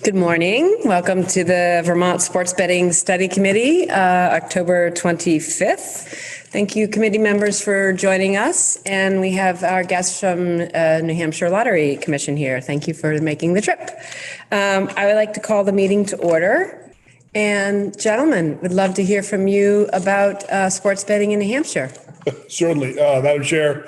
Good morning. Welcome to the Vermont Sports Betting Study Committee, October 25th. Thank you, committee members, for joining us. And we have our guests from New Hampshire Lottery Commission here. Thank you for making the trip. I would like to call the meeting to order. And gentlemen, would love to hear from you about sports betting in New Hampshire. Certainly. Madam Chair,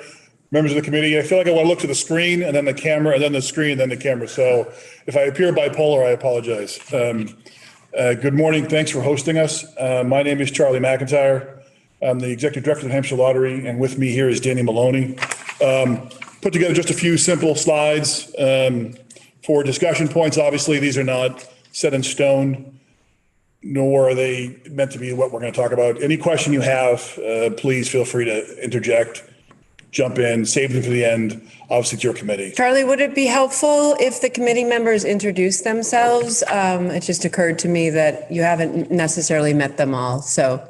members of the committee, I feel like I want to look to the screen and then the camera and then the screen and then the camera. So if I appear bipolar, I apologize. Good morning. Thanks for hosting us. My name is Charlie McIntyre. I'm the Executive Director of the Hampshire Lottery, and with me here is Danny Maloney. Put together just a few simple slides for discussion points. Obviously, these are not set in stone, nor are they meant to be what we're going to talk about. Any question you have, please feel free to interject, jump in, save them for the end. Obviously, it's your committee. Charlie, would it be helpful if the committee members introduce themselves? It just occurred to me that you haven't necessarily met them all. So,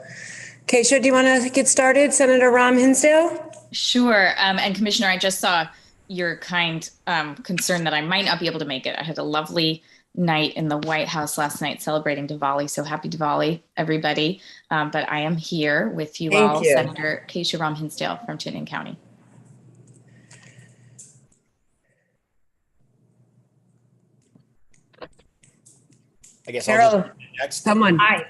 Keisha, do you want to get started? Senator Rahm Hinsdale? Sure. And Commissioner, I just saw your kind concern that I might not be able to make it. I had a lovely night in the White House last night celebrating Diwali. So happy Diwali, everybody. But I am here with you all, Senator Keisha Rahm Hinsdale from Chittenden County. I guess Carol, next. someone. Hi.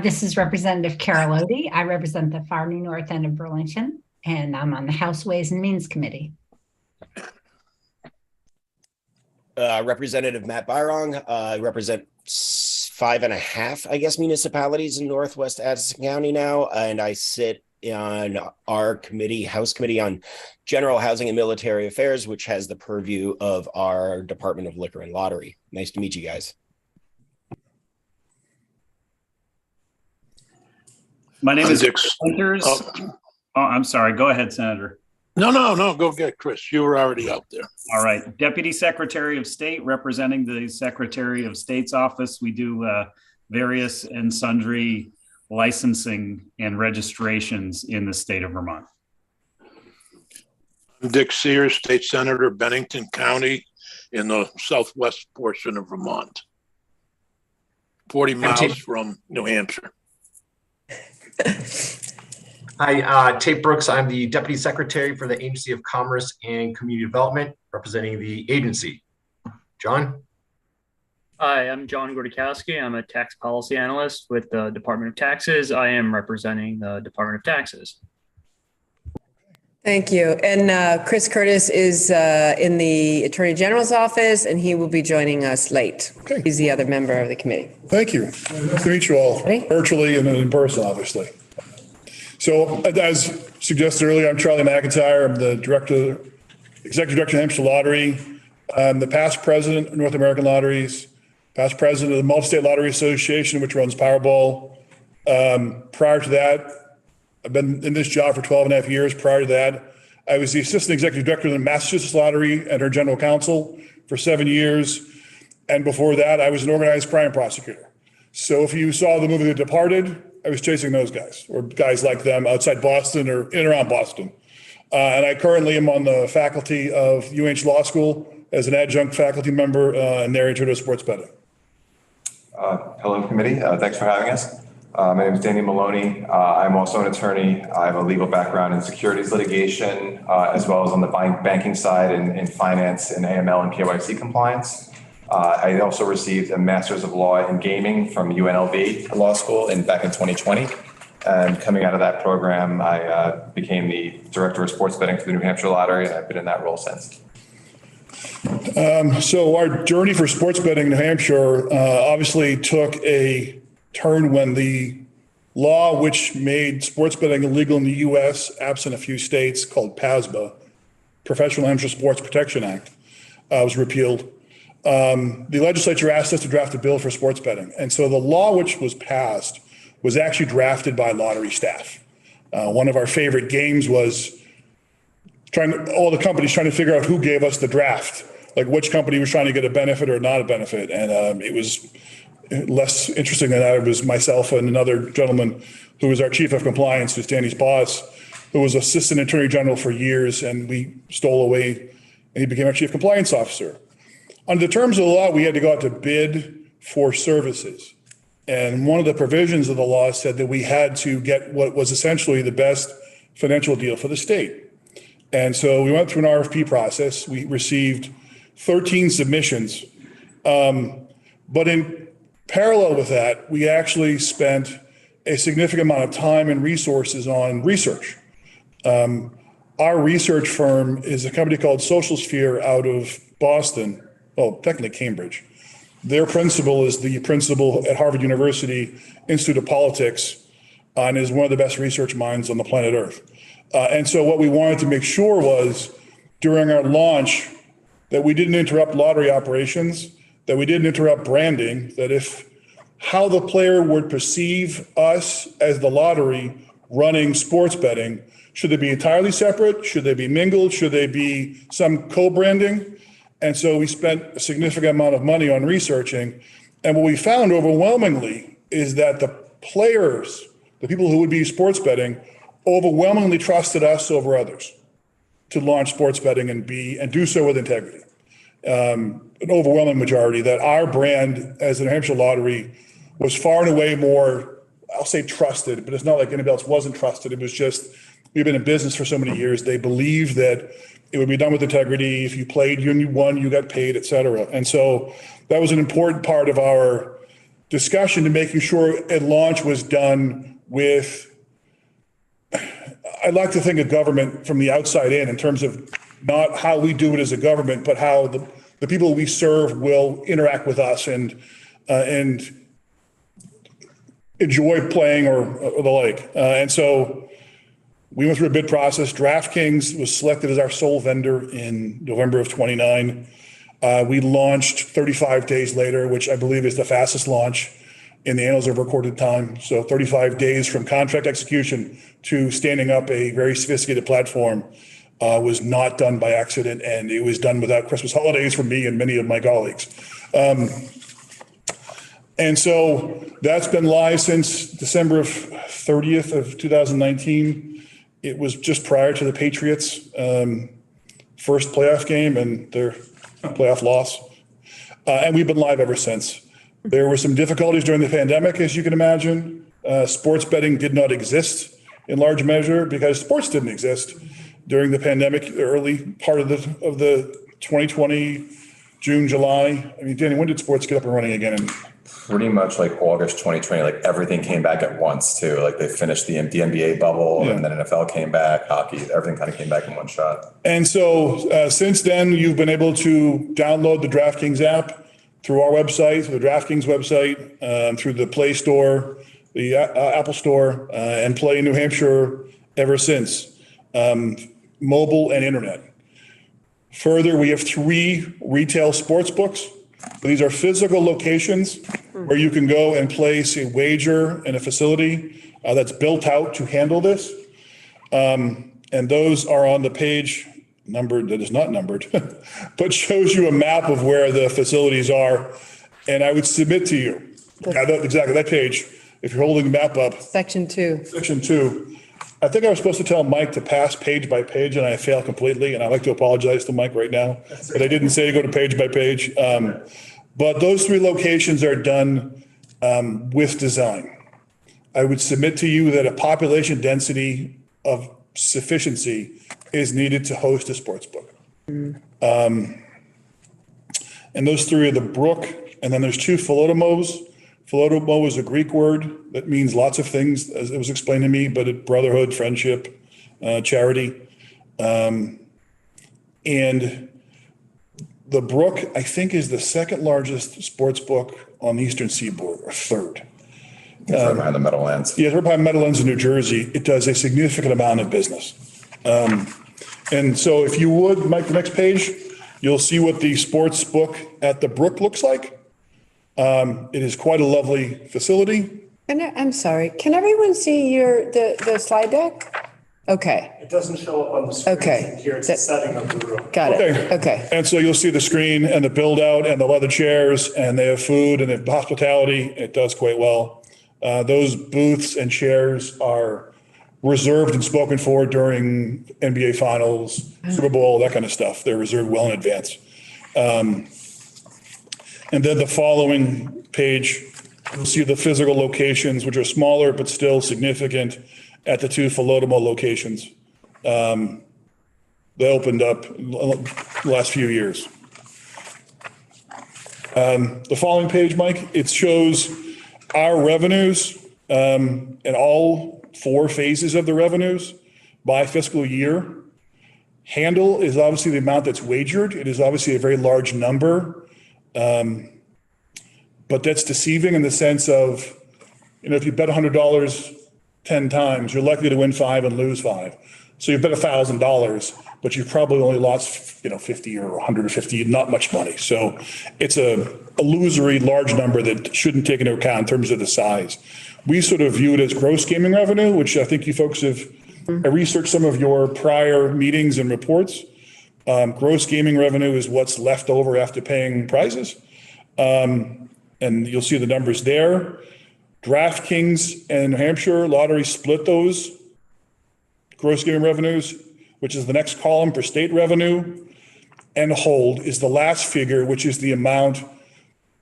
This is Representative Carol Odie. I represent the far new north end of Burlington, and I'm on the House Ways and Means Committee. Representative Matt Byrong. I represent 5.5, I guess, municipalities in Northwest Addison County now, and I sit on our committee, House Committee on General Housing and Military Affairs, which has the purview of our Department of Liquor and Lottery. Nice to meet you guys. My name is Dick Winters. Oh, I'm sorry. Go ahead, Senator. No. Go get Chris. You were already up there. All right. Deputy Secretary of State, representing the Secretary of State's office. We do various and sundry licensing and registrations in the state of Vermont. I'm Dick Sears, State Senator, Bennington County in the southwest portion of Vermont. 40 miles from New Hampshire. Hi, Tate Brooks. I'm the Deputy Secretary for the Agency of Commerce and Community Development, representing the agency. John? Hi, I'm John Gordikowski. I'm a tax policy analyst with the Department of Taxes. I am representing the Department of Taxes. Thank you. And Chris Curtis is in the Attorney General's office, and he will be joining us late. Okay. He's the other member of the committee. Thank you. Nice to meet you all, virtually and in person, obviously. So as suggested earlier, I'm Charlie McIntyre. I'm the Executive Director of the Hampshire Lottery. I'm the past president of North American Lotteries, past president of the Multi-State Lottery Association, which runs Powerball. Prior to that, I've been in this job for 12 and a half years. Prior to that, I was the Assistant Executive Director of the Massachusetts Lottery and her General Counsel for 7 years. And before that, I was an organized crime prosecutor. So if you saw the movie The Departed, I was chasing those guys, or guys like them outside Boston or in and around Boston. And I currently am on the faculty of UNH Law School as an adjunct faculty member and narrator to sports betting. Hello, committee. Thanks for having us. My name is Danny Maloney. I'm also an attorney. I have a legal background in securities litigation, as well as on the banking side in finance and AML and KYC compliance. I also received a Master's of Law in Gaming from UNLV Law School back in 2020. And coming out of that program, I became the Director of Sports Betting for the New Hampshire Lottery, and I've been in that role since. So our journey for sports betting in New Hampshire obviously took a turn when the law which made sports betting illegal in the U.S., absent a few states, called PASPA, Professional Amateur Sports Protection Act, was repealed. The legislature asked us to draft a bill for sports betting. And so the law which was passed was actually drafted by lottery staff. One of our favorite games was all the companies trying to figure out who gave us the draft, like which company was trying to get a benefit or not a benefit. And it was less interesting than that. It was myself and another gentleman who was our chief of compliance, who's Danny's boss, who was assistant attorney general for years. And we stole away and he became our chief compliance officer. Under the terms of the law, we had to go out to bid for services. And one of the provisions of the law said that we had to get what was essentially the best financial deal for the state. And so we went through an RFP process. We received 13 submissions. But in parallel with that, we actually spent a significant amount of time and resources on research. Our research firm is a company called Social Sphere out of Boston, well, technically Cambridge. Their principal is the principal at Harvard University Institute of Politics and is one of the best research minds on the planet Earth. And so what we wanted to make sure was during our launch that we didn't interrupt lottery operations, that we didn't interrupt branding, that if how the player would perceive us as the lottery running sports betting, should they be entirely separate? Should they be mingled? Should they be some co-branding? And so we spent a significant amount of money on researching. And what we found overwhelmingly is that the players, the people who would be sports betting, overwhelmingly trusted us over others to launch sports betting and do so with integrity. An overwhelming majority that our brand as the New Hampshire Lottery was far and away more, I'll say trusted, but it's not like anybody else wasn't trusted. It was just, we've been in business for so many years. They believed that it would be done with integrity. If you played, you won, you got paid, et cetera. And so that was an important part of our discussion to making sure at launch was done with, I'd like to think of government from the outside in terms of not how we do it as a government, but how the people we serve will interact with us and enjoy playing or the like. And so we went through a bid process. DraftKings was selected as our sole vendor in November of 29. We launched 35 days later, which I believe is the fastest launch in the annals of recorded time. So 35 days from contract execution to standing up a very sophisticated platform was not done by accident, and it was done without Christmas holidays for me and many of my colleagues. And so that's been live since December of 30th of 2019. It was just prior to the Patriots' first playoff game and their playoff loss. And we've been live ever since. There were some difficulties during the pandemic, as you can imagine. Sports betting did not exist in large measure because sports didn't exist during the pandemic, the early part of the 2020, June, July. I mean, Danny, when did sports get up and running again? Pretty much like August 2020, like everything came back at once too. Like they finished the NBA bubble and then NFL came back, hockey, everything kind of came back in one shot. And so since then, you've been able to download the DraftKings app through our website, through the DraftKings website, through the Play Store, the Apple Store, and play in New Hampshire ever since, mobile and internet. Further, we have 3 retail sports books. These are physical locations where you can go and place a wager in a facility that's built out to handle this. And those are on the page numbered, that is not numbered, but shows you a map of where the facilities are. And I would submit to you, exactly that page, if you're holding the map up. Section 2. Section 2. I think I was supposed to tell Mike to pass page by page, and I failed completely. And I'd like to apologize to Mike right now, but I didn't say to go to page by page. But those 3 locations are done with design. I would submit to you that a population density of sufficiency is needed to host a sports book. And those 3 are the Brook, and then there's 2 Philotomos. Philotomo is a Greek word that means lots of things, as it was explained to me, but it brotherhood, friendship, charity. And the Brook, I think, is the second largest sports book on the Eastern Seaboard, or third. It's right behind the Meadowlands. Yeah, it's right behind Meadowlands in New Jersey. It does a significant amount of business. And so if you would, Mike, the next page, you'll see what the sports book at the Brook looks like. It is quite a lovely facility. I'm sorry, can everyone see the slide deck? Okay, It doesn't show up on the screen. Okay. Here, it's the setting of the room. got it, okay. And so you'll see the screen and the build out and the leather chairs, and they have food and they have hospitality. It does quite well. Those booths and chairs are reserved and spoken for during NBA Finals, Super Bowl, that kind of stuff. They're reserved well in advance. And then the following page, you'll see the physical locations, which are smaller but still significant at the two Philodemo locations. They opened up the last few years. The following page, Mike, it shows our revenues and all 4 phases of the revenues by fiscal year. Handle is obviously the amount that's wagered. It is obviously a very large number, but that's deceiving in the sense of, if you bet $100 10 times, you're likely to win 5 and lose 5. So you bet $1,000, but you've probably only lost, 50 or 150, not much money. So it's a illusory large number that shouldn't take into account in terms of the size. We sort of view it as gross gaming revenue, which I think you folks have researched some of your prior meetings and reports. Gross gaming revenue is what's left over after paying prizes. And you'll see the numbers there. DraftKings and New Hampshire Lottery split those gross gaming revenues, which is the next column for state revenue. And hold is the last figure, which is the amount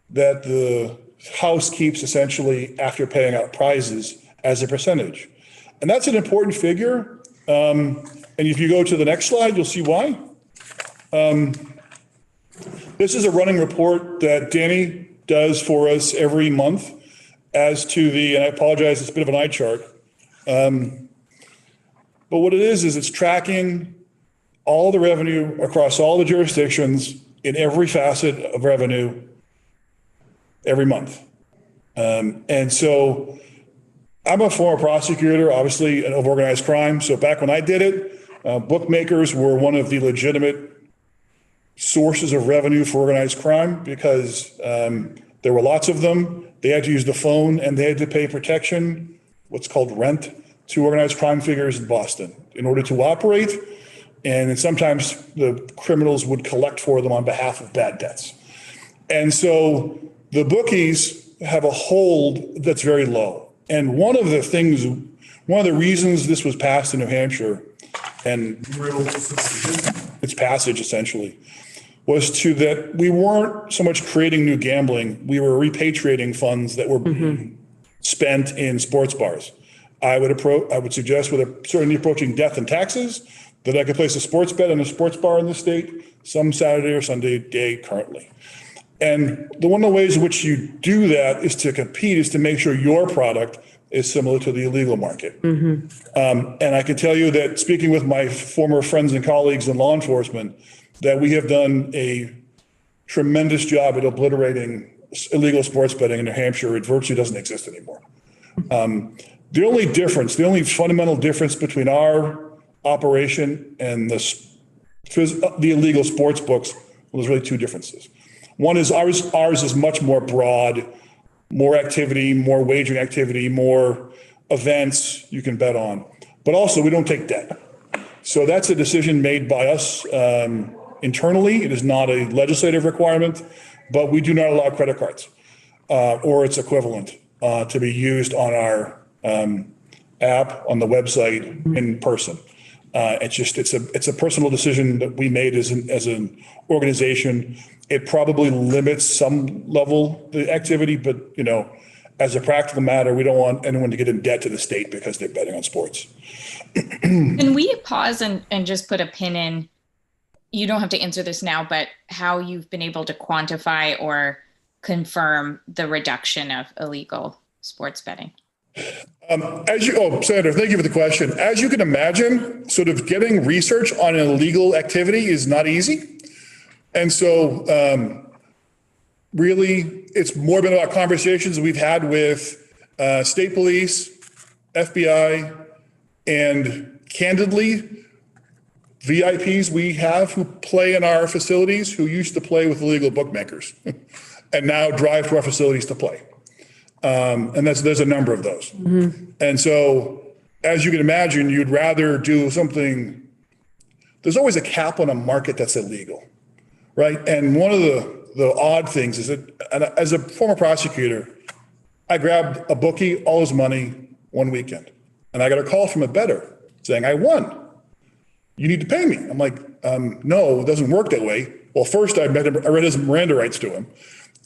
that the house keeps essentially after paying out prizes as a percentage. And that's an important figure. And if you go to the next slide, you'll see why. This is a running report that Danny does for us every month as to the, and I apologize, it's a bit of an eye chart. But what it is it's tracking all the revenue across all the jurisdictions in every facet of revenue every month. And so I'm a former prosecutor, obviously, of organized crime. So back when I did it, bookmakers were one of the legitimate sources of revenue for organized crime because there were lots of them. They had to use the phone and they had to pay protection, what's called rent, to organized crime figures in Boston in order to operate. And then sometimes the criminals would collect for them on behalf of bad debts. And so the bookies have a hold that's very low. And one of the reasons this was passed in New Hampshire and its passage essentially was to that we weren't so much creating new gambling, we were repatriating funds that were being spent in sports bars. I would suggest with certainly approaching death and taxes that I could place a sports bet on a sports bar in the state some Saturday or Sunday day currently. And one of the ways in which you do that is to compete, is to make sure your product is similar to the illegal market. And I can tell you that speaking with my former friends and colleagues in law enforcement, that we have done a tremendous job at obliterating illegal sports betting in New Hampshire. It virtually doesn't exist anymore. The only fundamental difference between our operation and the illegal sports books, well, there's really 2 differences. One is ours is much more broad, more activity, more wagering activity, more events you can bet on. But also we don't take debt. So that's a decision made by us internally. It is not a legislative requirement, but we do not allow credit cards or its equivalent to be used on our app, on the website, in person. It's a personal decision that we made as an organization. It probably limits some level the activity, but as a practical matter, we don't want anyone to get in debt to the state because they're betting on sports. Can we pause and just put a pin in? You don't have to answer this now, but how you've been able to quantify or confirm the reduction of illegal sports betting? Senator, thank you for the question. As you can imagine, sort of getting research on an illegal activity is not easy. And so really, it's more been about conversations we've had with state police, FBI, and candidly, VIPs we have who play in our facilities who used to play with illegal bookmakers and now drive to our facilities to play. And there's a number of those. And so, as you can imagine, you'd rather do something. There's always a cap on a market that's illegal, right? And one of the odd things is that, as a former prosecutor, I grabbed a bookie, all his money, one weekend. And I got a call from a bettor saying, I won. You need to pay me. I'm like, no, it doesn't work that way. Well, first I read his Miranda rights to him.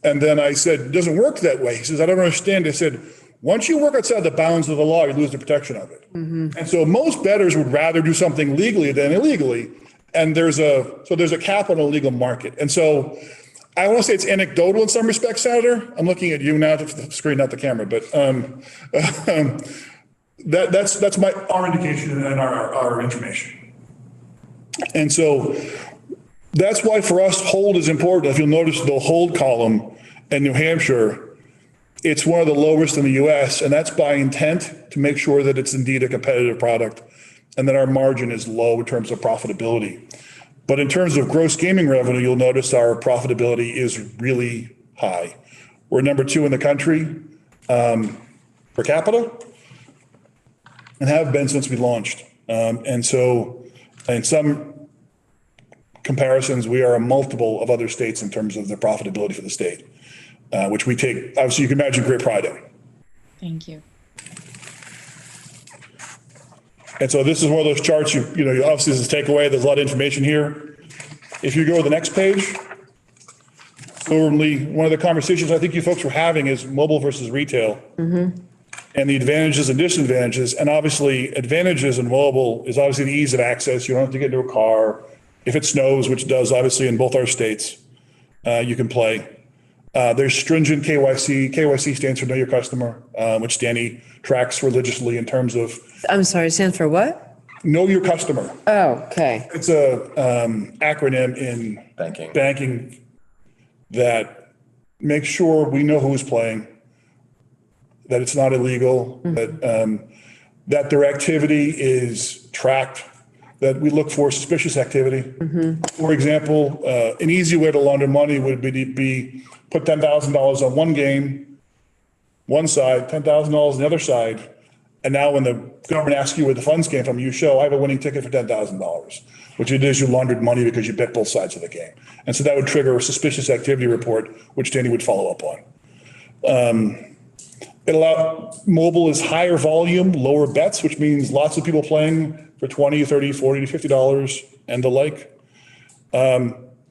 And then I said, it doesn't work that way. He says, I don't understand. I said, once you work outside the bounds of the law, you lose the protection of it. And so most bettors would rather do something legally than illegally. And there's a cap on a legal market. And so I want to say it's anecdotal in some respects, Senator. I'm looking at you now, the screen, not the camera, but that's our indication and our information. And so that's why for us, hold is important. If you'll notice the hold column in New Hampshire, it's one of the lowest in the US, and that's by intent to make sure that it's indeed a competitive product and that our margin is low in terms of profitability. But in terms of gross gaming revenue, you'll notice our profitability is really high. We're number 2 in the country per capita and have been since we launched. And so in some comparisons, we are a multiple of other states in terms of the profitability for the state, which we take, obviously you can imagine, great pride in. Thank you. And so this is one of those charts, you know, obviously this is a takeaway. There's a lot of information here. If you go to the next page, normally one of the conversations I think you folks were having is mobile versus retail and the advantages and disadvantages. And obviously advantages in mobile is obviously the ease of access. You don't have to get into a car. If it snows, which it does obviously in both our states, you can play. There's stringent KYC. KYC stands for Know Your Customer, which Danny tracks religiously in terms of. I'm sorry, it stands for what? Know Your Customer. Oh, okay. It's a acronym in banking that makes sure we know who's playing, that it's not illegal, that their activity is tracked, that we look for suspicious activity. For example, an easy way to launder money would be put $10,000 on one game, one side, $10,000 on the other side. And now when the government asks you where the funds came from, you show, I have a winning ticket for $10,000, which it is you laundered money because you bet both sides of the game. And so that would trigger a suspicious activity report, which Danny would follow up on. Mobile is higher volume, lower bets, which means lots of people playing for $20, $30, $40 to $50 and the like.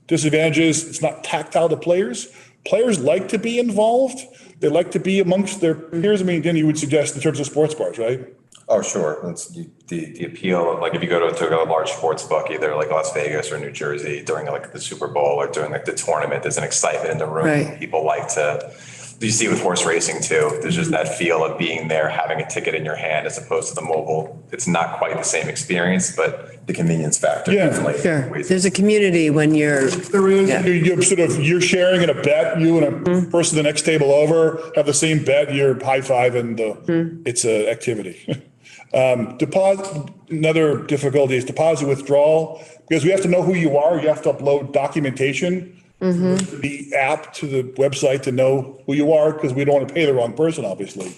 Disadvantages, it's not tactile to players. Players like to be involved. They like to be amongst their peers. I mean, Danny, you would suggest in terms of sports bars, right? Oh, sure. That's the appeal. Like if you go to a large sports book, either like Las Vegas or New Jersey during like the Super Bowl or during like the tournament, there's an excitement in the room. Right. People like to. You see with horse racing too, there's just that feel of being there, having a ticket in your hand as opposed to the mobile. It's not quite the same experience, but the convenience factor. Yeah, Sure. There's a community when you're. There is. Yeah. You're sharing in a bet. You and a person the next table over have the same bet. You're high five and it's an activity. Deposit. Another difficulty is deposit withdrawal because we have to know who you are. You have to upload documentation. The app to the website to know who you are because we don't want to pay the wrong person, obviously.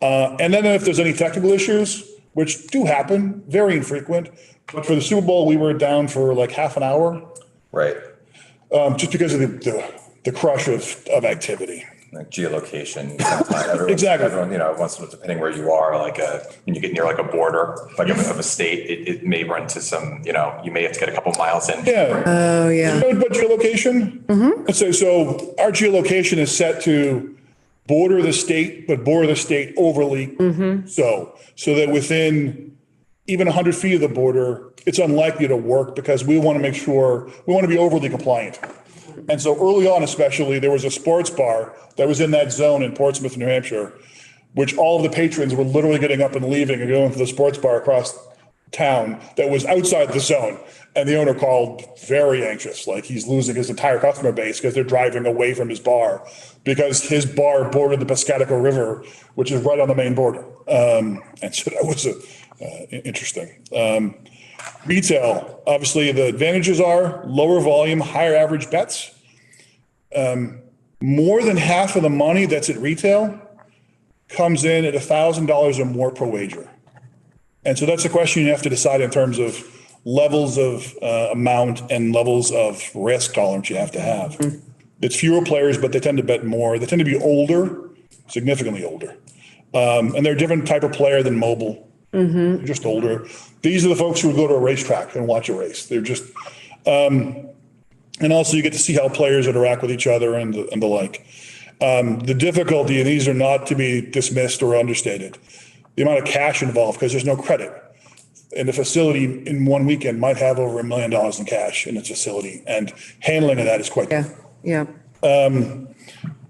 And then if there's any technical issues, which do happen, very infrequent, but for the Super Bowl, we were down for like half an hour. Right. Just because of the crush of activity. Like geolocation. Exactly. Everyone, once depending where you are, like when you get near like a border, like of a state, it may run to some, you may have to get a couple miles in. Yeah. Oh, yeah. You know about geolocation? So our geolocation is set to border the state, but border the state overly. So that within even 100 feet of the border, it's unlikely to work because we want to make sure, we want to be overly compliant. And so early on, especially, there was a sports bar that was in that zone in Portsmouth, New Hampshire, which all of the patrons were literally getting up and leaving and going to the sports bar across town that was outside the zone. And the owner called very anxious, like he's losing his entire customer base because they're driving away from his bar because his bar bordered the Piscataqua River, which is right on the main border. And so that was interesting. Retail, obviously the advantages are lower volume, higher average bets. More than half of the money that's at retail comes in at $1,000 or more per wager. And so that's a question you have to decide in terms of levels of amount and levels of risk tolerance you have to have. It's fewer players, but they tend to bet more. They tend to be older, significantly older. And they're a different type of player than mobile. They're just older. These are the folks who would go to a racetrack and watch a race. They're just, and also you get to see how players interact with each other and the like. The difficulty, and these are not to be dismissed or understated, the amount of cash involved, because there's no credit. And the facility in one weekend might have over $1 million in cash in its facility, and handling of that is quite difficult. Yeah.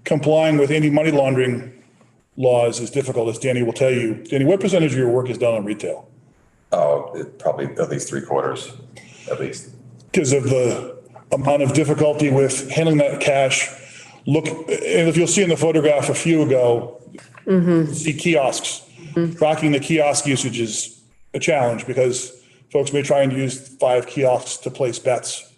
Complying with any money laundering laws is difficult, as Danny will tell you. Danny, what percentage of your work is done on retail? Oh, probably at least 3/4, at least. Because of the amount of difficulty with handling that cash. Look, and if you'll see in the photograph a few ago, see kiosks. Tracking the kiosk usage is a challenge because folks may try and use 5 kiosks to place bets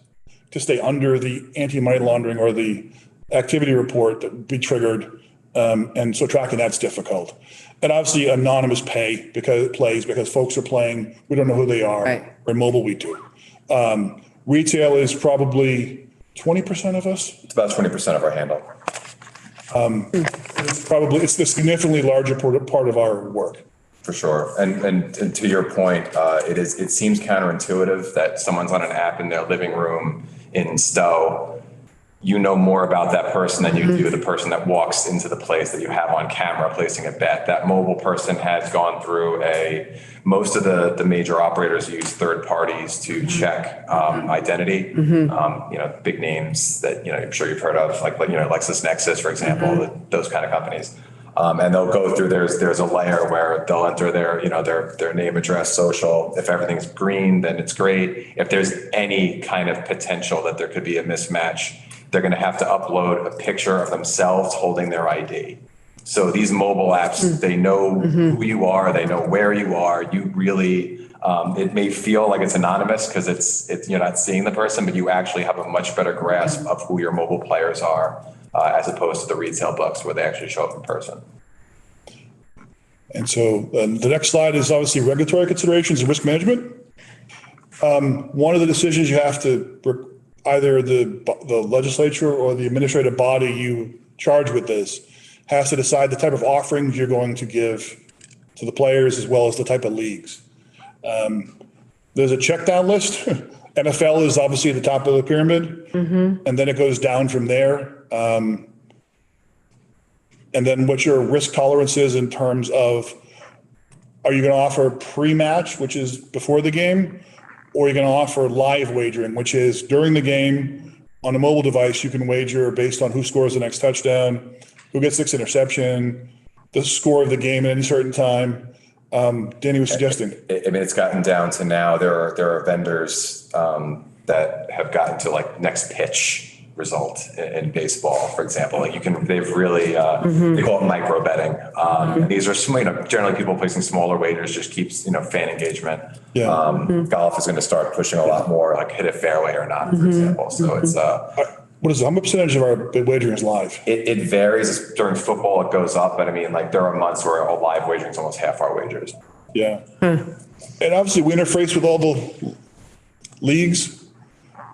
to stay under the anti-money laundering or the activity report that would be triggered. And so tracking that's difficult. And obviously anonymous because folks are playing, we don't know who they are. Right. Or mobile, we do. Retail is probably 20% of us. It's about 20% of our handle. It's the significantly larger part of our work. For sure. And to your point, it seems counterintuitive that someone's on an app in their living room in Stowe. You know more about that person than you do the person that walks into the place that you have on camera placing a bet. That mobile person has gone through most of the major operators use third parties to check identity. Big names that, I'm sure you've heard of, like LexisNexis, for example, those kind of companies. And they'll go through, there's a layer where they'll enter their name, address, social. If everything's green, then it's great. If there's any kind of potential that there could be a mismatch, they're going to have to upload a picture of themselves holding their ID. So these mobile apps, they know who you are, they know where you are. You really, it may feel like it's anonymous because it's you're not seeing the person, but you actually have a much better grasp of who your mobile players are, as opposed to the retail books where they actually show up in person. And so the next slide is obviously regulatory considerations and risk management. One of the decisions you have to, either the legislature or the administrative body you charge with this has to decide the type of offerings you're going to give to the players as well as the type of leagues. There's a check down list. NFL is obviously at the top of the pyramid, and then it goes down from there. And then what your risk tolerance is in terms of, are you going to offer pre-match, which is before the game, or you're going to offer live wagering, which is during the game on a mobile device, you can wager based on who scores the next touchdown, who gets the next interception, the score of the game at any certain time. Danny was suggesting. It's gotten down to now there are vendors that have gotten to like next pitch result in baseball, for example. Like they've really they call it micro betting. These are generally people placing smaller wagers, just keeps fan engagement. Golf is going to start pushing a lot more, like hit a fairway or not, for example. So it's what is it? How much percentage of our wagering is live? It varies. During football, it goes up, but I mean, like there are months where a live wagering is almost half our wagers. Yeah, and obviously we interface with all the leagues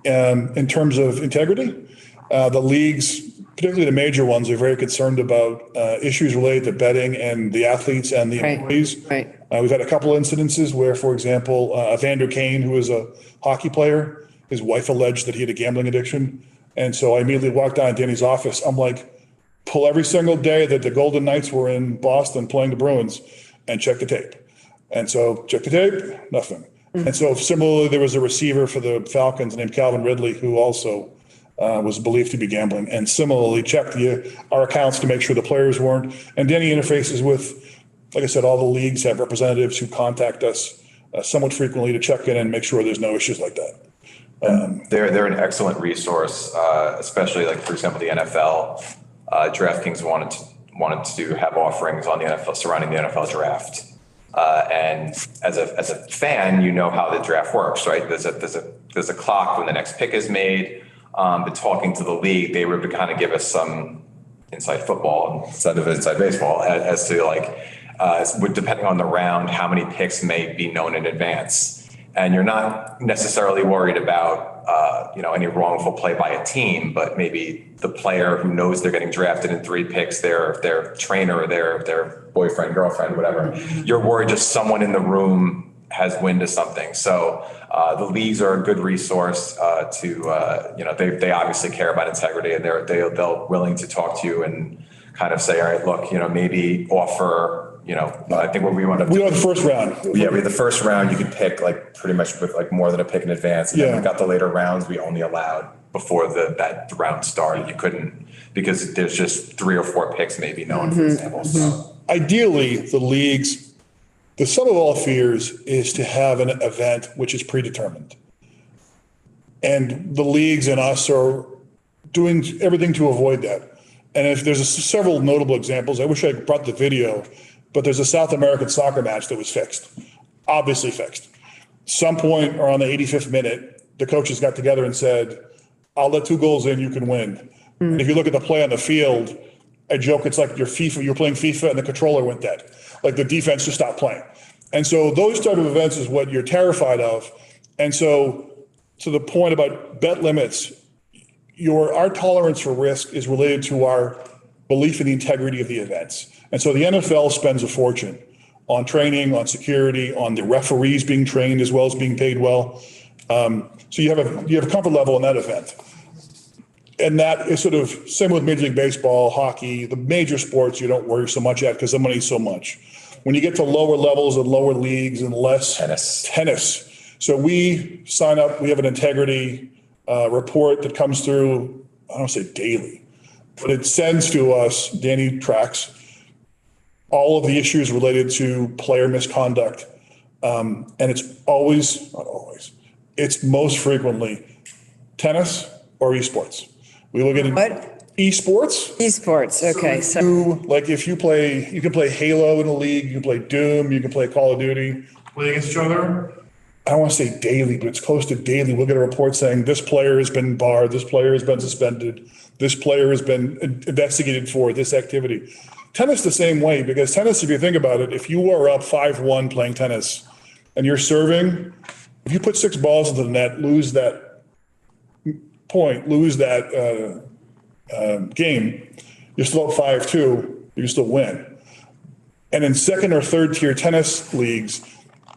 in terms of integrity. The leagues, particularly the major ones, are very concerned about issues related to betting and the athletes and the employees. Right. We've had a couple of incidences where, for example, Evander Kane, who was a hockey player, his wife alleged that he had a gambling addiction. And so I immediately walked down to Danny's office. I'm like, pull every single day that the Golden Knights were in Boston playing the Bruins and check the tape. And so check the tape, nothing. And so similarly, there was a receiver for the Falcons named Calvin Ridley, who also was believed to be gambling, and similarly checked our accounts to make sure the players weren't. And Danny interfaces with, like I said, all the leagues have representatives who contact us somewhat frequently to check in and make sure there's no issues like that. They're an excellent resource, especially like, for example, the NFL. DraftKings wanted to have offerings on the NFL surrounding the NFL draft. And as a fan, you know how the draft works, right? There's a clock when the next pick is made. But talking to the league, they were to kind of give us some inside football instead of inside baseball as to depending on the round, how many picks may be known in advance. And you're not necessarily worried about any wrongful play by a team, but maybe the player who knows they're getting drafted in 3 picks, their trainer, or their boyfriend, girlfriend, whatever. You're worried just someone in the room has wind of something. So the leagues are a good resource they obviously care about integrity, and they'll willing to talk to you and kind of say, all right, look, maybe offer. I think what we want to. We are the first round. Yeah, we had the first round. You could pick like pretty much with like more than a pick in advance. And then we got the later rounds. We only allowed before that round started. You couldn't, because there's just 3 or 4 picks maybe known, for example. So Ideally, the leagues, the sum of all fears is to have an event which is predetermined. And the leagues and us are doing everything to avoid that. And if there's several notable examples, I wish I brought the video, but there's a South American soccer match that was fixed, obviously fixed. Some point around the 85th minute, the coaches got together and said, I'll let 2 goals in, you can win. And if you look at the play on the field, I joke, it's like you're playing FIFA and the controller went dead. Like the defense just stopped playing. And so those type of events is what you're terrified of. And so to the point about bet limits, our tolerance for risk is related to our belief in the integrity of the events. And so the NFL spends a fortune on training, on security, on the referees being trained as well as being paid well. So you have a comfort level in that event. And that is sort of same with Major League Baseball, hockey, the major sports you don't worry so much at because the money's so much. When you get to lower levels and lower leagues and less tennis. So we sign up, we have an integrity report that comes through, I don't want to say daily, but it sends to us, Danny tracks all of the issues related to player misconduct. And it's it's most frequently tennis or esports. We look at What? Esports. Esports, okay. So Like if you can play Halo in a league, you can play Doom, you can play Call of Duty, play against each other. I don't want to say daily, but it's close to daily. We'll get a report saying this player has been barred, this player has been suspended, this player has been investigated for this activity. Tennis the same way, because tennis, if you think about it, if you are up 5-1 playing tennis and you're serving, if you put 6 balls into the net, lose that point, lose that game, you're still up 5-2, you can still win. And in second or third tier tennis leagues,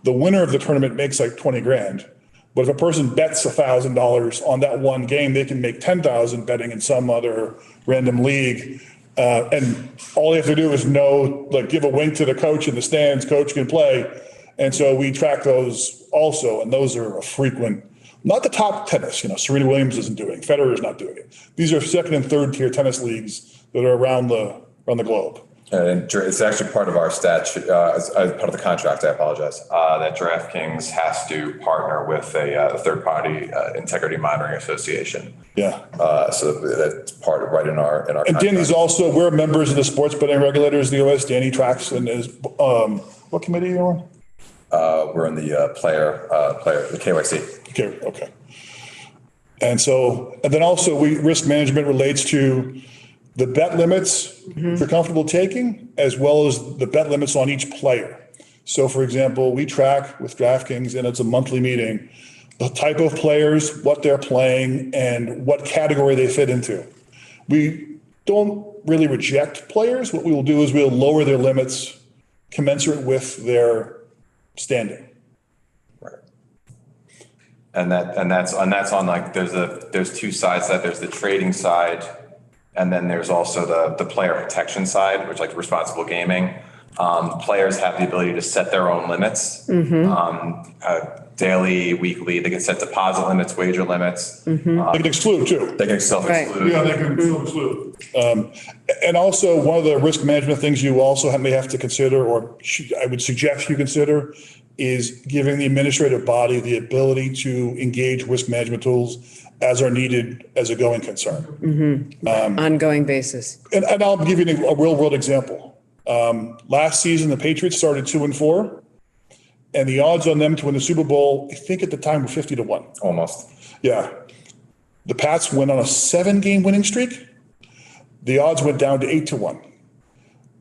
the winner of the tournament makes like 20 grand. But if a person bets $1,000 on that one game, they can make 10,000 betting in some other random league. And all you have to do is give a wink to the coach in the stands, coach can play. And so we track those also. And those are a frequent, not the top tennis, Serena Williams isn't doing it, Federer is not doing it. These are second and third tier tennis leagues that are around the globe. And it's actually part of our statute, as part of the contract, I apologize, that DraftKings has to partner with a third-party integrity monitoring association. Yeah. So that's part of right in our And contract. Danny's also, we're members of the sports betting regulators, the OS. Danny tracks and is, what committee are you on? We're in the player, the KYC. Okay. And then also risk management relates to the bet limits you're comfortable taking, as well as the bet limits on each player. So for example, we track with DraftKings, and it's a monthly meeting, the type of players, what they're playing, and what category they fit into. We don't really reject players. What we will do is we'll lower their limits commensurate with their standing. Right. And that's on like, there's 2 sides to that. There's the trading side, and then there's also the player protection side, which like responsible gaming. Players have the ability to set their own limits, daily, weekly. They can set deposit limits, wager limits. They can exclude too. They can self-exclude. Yeah, they can self-exclude. And also one of the risk management things you also may have to consider, or I would suggest you consider, is giving the administrative body the ability to engage risk management tools as are needed as a going concern. ongoing basis. And I'll give you a real world example. Last season, the Patriots started 2-4, and the odds on them to win the Super Bowl, I think at the time, were 50-1. Almost. Yeah. The Pats went on a 7-game winning streak. The odds went down to 8-1.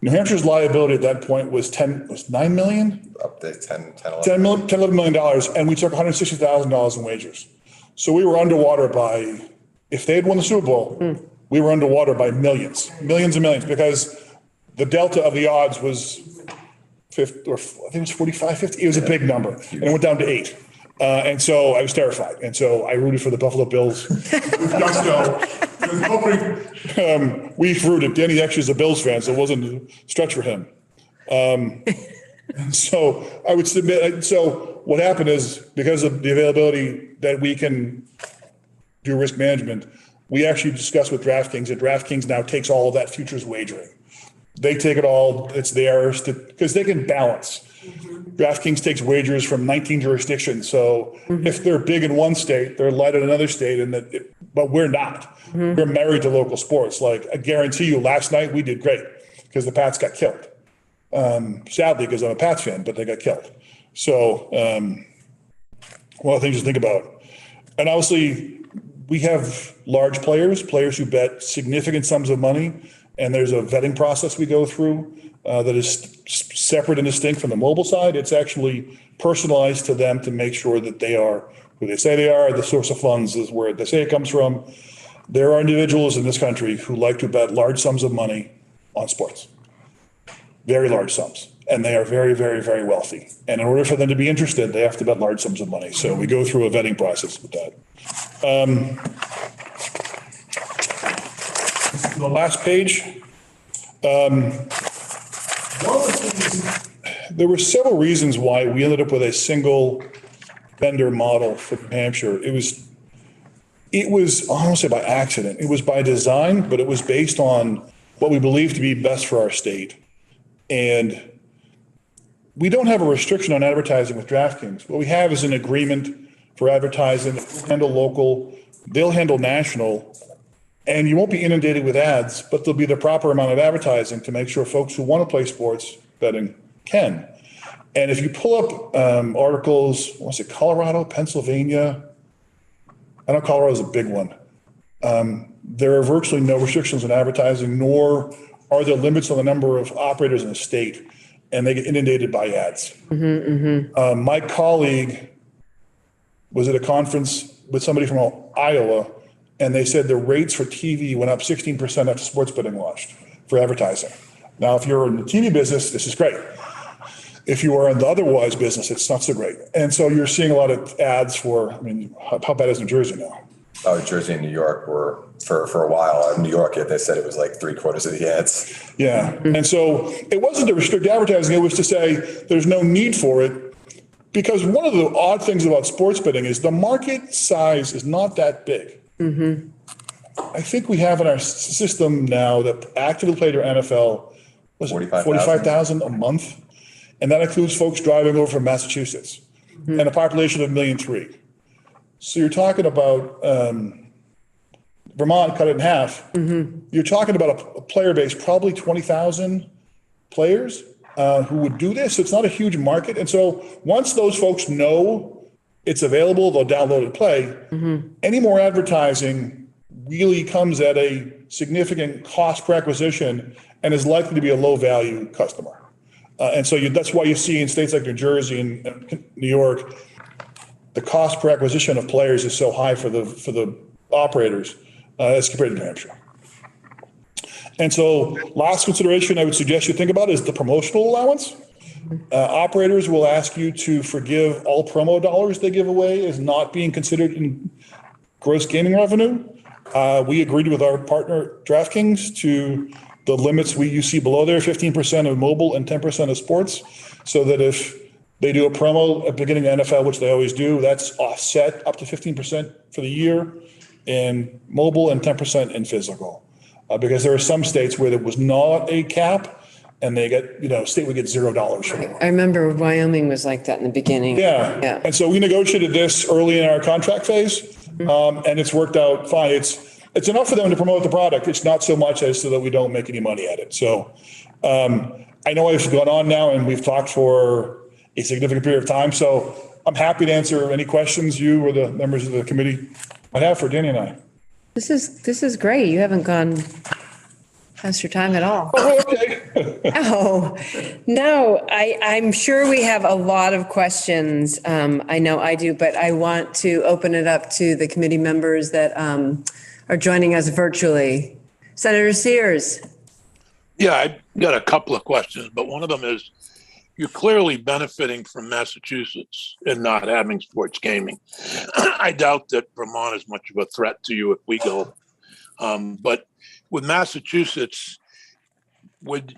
New Hampshire's liability at that point was $9 million? Up to 10, 11. $11 million, and we took $160,000 in wagers. So we were underwater by, if they had won the Super Bowl, we were underwater by millions and millions, because the delta of the odds was 50, or I think it was 45, 50. It was a big number, and it went down to 8. And so I was terrified. And so I rooted for the Buffalo Bills. We rooted. Danny actually is a Bills fan, so it wasn't a stretch for him. So I would submit. So what happened is, because of the availability that we can do risk management, we actually discussed with DraftKings that DraftKings now takes all of that futures wagering. They take it all. It's theirs because they can balance. DraftKings takes wagers from 19 jurisdictions. So if they're big in one state, they're light in another state, but we're not. We're married to local sports. Like, I guarantee you, last night we did great because the Pats got killed. Sadly, because I'm a Pats fan, but they got killed. So one of the things to think about. And obviously, we have large players who bet significant sums of money, and there's a vetting process we go through that is separate and distinct from the mobile side. It's actually personalized to them to make sure that they are who they say they are. The source of funds is where they say it comes from. There are individuals in this country who like to bet large sums of money on sports, very large sums, and they are very, very, very wealthy. And in order for them to be interested, they have to bet large sums of money. So we go through a vetting process with that. The last page. There were several reasons why we ended up with a single vendor model for New Hampshire. It was, I don't want to say by accident. It was by design, but it was based on what we believe to be best for our state. And we don't have a restriction on advertising with DraftKings. What we have is an agreement for advertising. We'll handle local, they'll handle national, and you won't be inundated with ads, but there'll be the proper amount of advertising to make sure folks who want to play sports betting can. And if you pull up articles, what's it, Colorado, Pennsylvania? I know Colorado's a big one. There are virtually no restrictions on advertising, nor are there limits on the number of operators in the state, and they get inundated by ads. My colleague was at a conference with somebody from Iowa, and they said the rates for TV went up 16% after sports betting launched for advertising. Now, if you're in the TV business, this is great. If you are in the otherwise business, it's not so great. And so you're seeing a lot of ads for, I mean, how bad is New Jersey now? Oh, Jersey and New York were, for a while, in New York, they said it was like 3/4 of the ads. Yeah. And so it wasn't to restrict advertising. It was to say there's no need for it, because one of the odd things about sports betting is the market size is not that big. I think we have in our system now that actively played your NFL, was it 45,000 a month? And that includes folks driving over from Massachusetts and a population of 1.3 million. So you're talking about Vermont cut it in half. You're talking about a player base, probably 20,000 players who would do this. So it's not a huge market. And so once those folks know it's available, they'll download and play. Any more advertising really comes at a significant cost per acquisition and is likely to be a low value customer. And so that's why you see in states like New Jersey and New York, the cost per acquisition of players is so high for the operators as compared to New Hampshire. And so last consideration I would suggest you think about is the promotional allowance. Operators will ask you to forgive all promo dollars they give away as not being considered in gross gaming revenue. We agreed with our partner DraftKings to the limits you see below there, 15% of mobile and 10% of sports, so that if they do a promo at the beginning of NFL, which they always do, that's offset up to 15% for the year in mobile and 10% in physical. Because there are some states where there was not a cap and they get, state would get $0 for it. I remember Wyoming was like that in the beginning. Yeah. And so we negotiated this early in our contract phase, and it's worked out fine. It's enough for them to promote the product. It's not so much as so that we don't make any money at it. So I know I've gone on now and we've talked for a significant period of time. So I'm happy to answer any questions you or the members of the committee might have for Danny and I. This is great. You haven't gone Pass your time at all. Oh, okay. Oh, no, I'm sure we have a lot of questions. I know I do, but I want to open it up to the committee members that are joining us virtually. Senator Sears. Yeah, I got a couple of questions, but one of them is, you're clearly benefiting from Massachusetts and not having sports gaming. I doubt that Vermont is much of a threat to you if we go. But with Massachusetts, would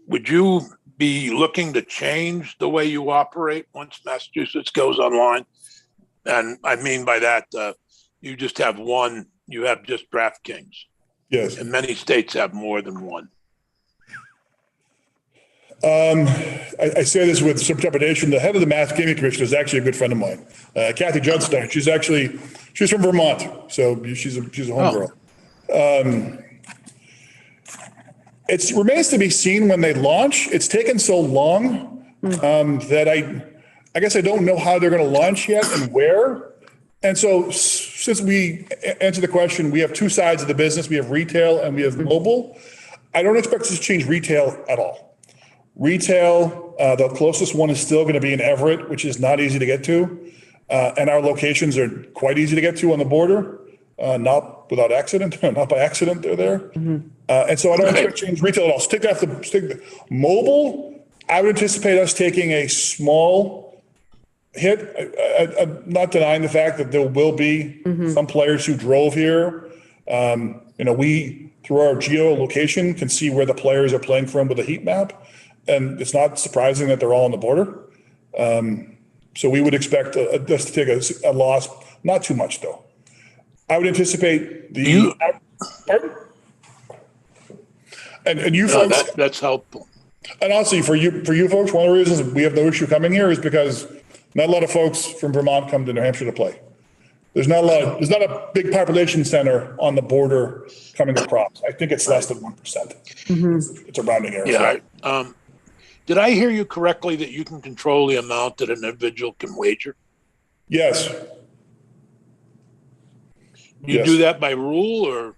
you be looking to change the way you operate once Massachusetts goes online? And I mean by that, you just have one, you have just DraftKings. Yes. And many states have more than one. I say this with some trepidation. The head of the Mass Gaming Commission is actually a good friend of mine, Kathy Judstein. She's from Vermont, so she's a homegirl. It remains to be seen when they launch. It's taken so long that I guess I don't know how they're going to launch yet and where. And so since we answer the question, we have two sides of the business. We have retail and we have mobile. I don't expect us to change retail at all. Retail, the closest one is still going to be in Everett, which is not easy to get to. And our locations are quite easy to get to on the border, not without accident, not by accident they're there. And so I don't expect to change retail at all. So take the mobile, I would anticipate us taking a small hit. Not denying the fact that there will be some players who drove here. We, through our geolocation, can see where the players are playing from with a heat map. And it's not surprising that they're all on the border. So we would expect us to take a loss, not too much though. I would anticipate pardon? And you folks. That's helpful. And honestly, for you folks, one of the reasons we have no issue coming here is because not a lot of folks from Vermont come to New Hampshire to play. There's not a big population center on the border coming across. I think it's less than 1%. It's a rounding error. Yeah. Did I hear you correctly that you can control the amount that an individual can wager? Yes. You do that by rule, or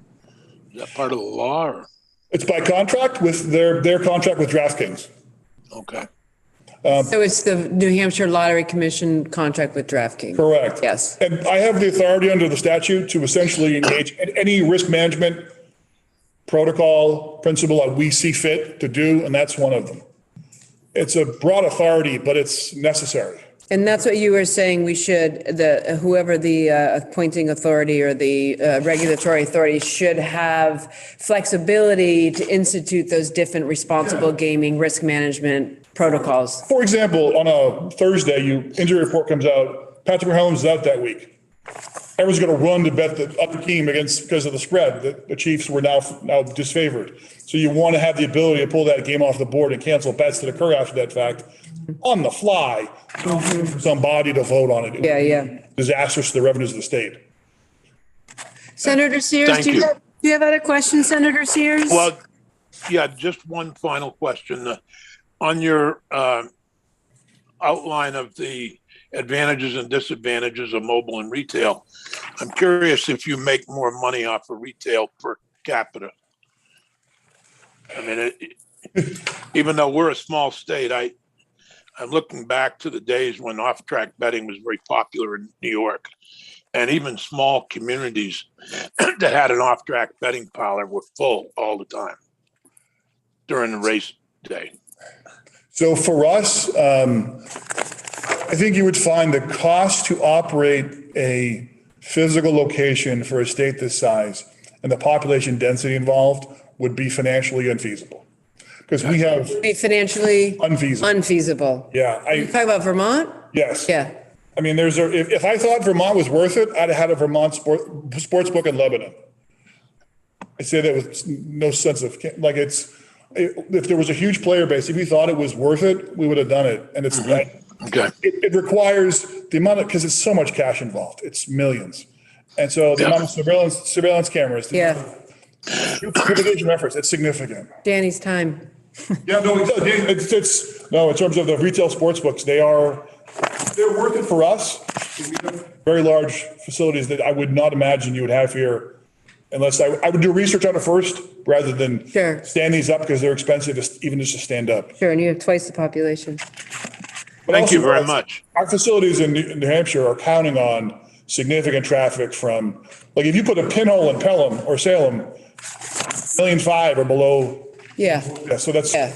is that part of the law? Or? It's by contract with their contract with DraftKings. Okay. So it's the New Hampshire Lottery Commission contract with DraftKings. Correct. Yes. And I have the authority under the statute to essentially engage in any risk management protocol, principle that we see fit to do, and that's one of them. It's a broad authority, but it's necessary. And that's what you were saying, we should, whoever the appointing authority or the regulatory authority should have flexibility to institute those different responsible gaming risk management protocols. For example, on a Thursday, injury report comes out, Patrick Mahomes is out that week. Everyone's going to run to bet the other team because of the spread. The Chiefs were now disfavored. So you want to have the ability to pull that game off the board and cancel bets that occur after that fact on the fly. For somebody to vote on it. Yeah. Disastrous to the revenues of the state. Senator Sears, do you have other questions, Senator Sears? Well, yeah, just one final question. On your outline of the advantages and disadvantages of mobile and retail, I'm curious if you make more money off of retail per capita. I mean, even though we're a small state, I'm looking back to the days when off-track betting was very popular in New York, and even small communities that had an off-track betting parlor were full all the time during the race day. So for us, I think you would find the cost to operate a physical location for a state this size and the population density involved would be financially unfeasible. Because we have. Be financially. Unfeasible. Yeah. You talking about Vermont? Yes. Yeah. I mean, if I thought Vermont was worth it, I'd have had a Vermont sports book in Lebanon. I say that with no sense of, if there was a huge player base, if we thought it was worth it, we would have done it. And it's, okay. It requires the amount of, because it's so much cash involved. It's millions. And so the amount of surveillance cameras, beautification efforts, it's significant. Danny's time. Yeah, no, it's no, in terms of the retail sports books, they're worth it for us. We have very large facilities that I would not imagine you would have here Unless I would do research on it first rather than Sure. stand these up because they're expensive, even just to stand up. Sure, and you have twice the population. But Thank you also, very much. Our facilities in New Hampshire are counting on significant traffic from, like if you put a pinhole in Pelham or Salem, 1.5 million or below. Yeah, Yeah, so that's yeah.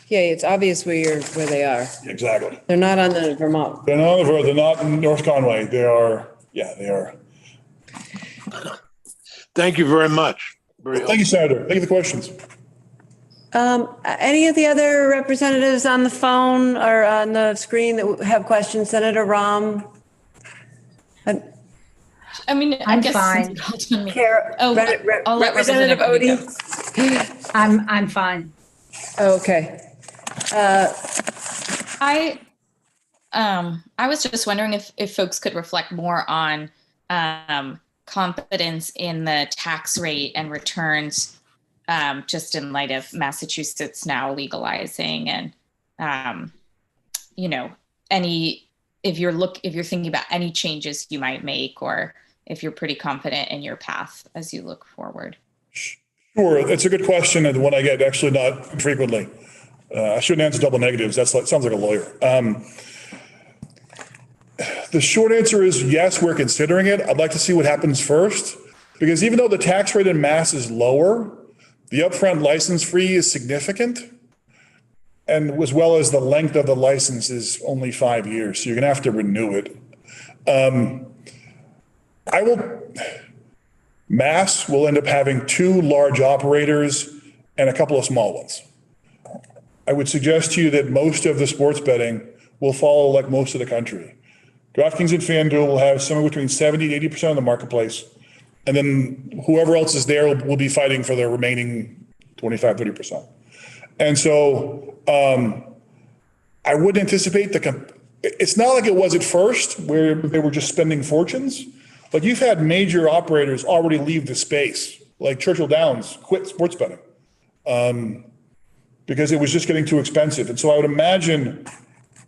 Yeah, it's obvious where they are. exactly. They're not on the Vermont. They're not in North Conway. They are. Thank you very much. Thank you, Senator. Thank you for the questions. Any of the other representatives on the phone or on the screen that have questions? Senator Rahm? I mean, I I'm guess fine. since you called on me. Care- Oh, I'll let Representative Odie? I'm fine. Okay. I was just wondering if folks could reflect more on confidence in the tax rate and returns, just in light of Massachusetts now legalizing, and if you're thinking about any changes you might make, or if you're pretty confident in your path as you look forward. Sure, it's a good question and one I get actually not frequently. I shouldn't answer double negatives. Sounds like a lawyer. The short answer is yes, we're considering it. I'd like to see what happens first, because even though the tax rate in Mass is lower, the upfront license fee is significant, and as well as the length of the license is only 5 years, so you're going to have to renew it. Mass will end up having 2 large operators and a couple of small ones. I would suggest to you that most of the sports betting will follow like most of the country. DraftKings and FanDuel will have somewhere between 70 and 80% of the marketplace. And then whoever else is there will be fighting for the remaining 25, 30%. And so I would anticipate it's not like it was at first where they were just spending fortunes. Like you've had major operators already leave the space, like Churchill Downs quit sports betting because it was just getting too expensive. And so I would imagine,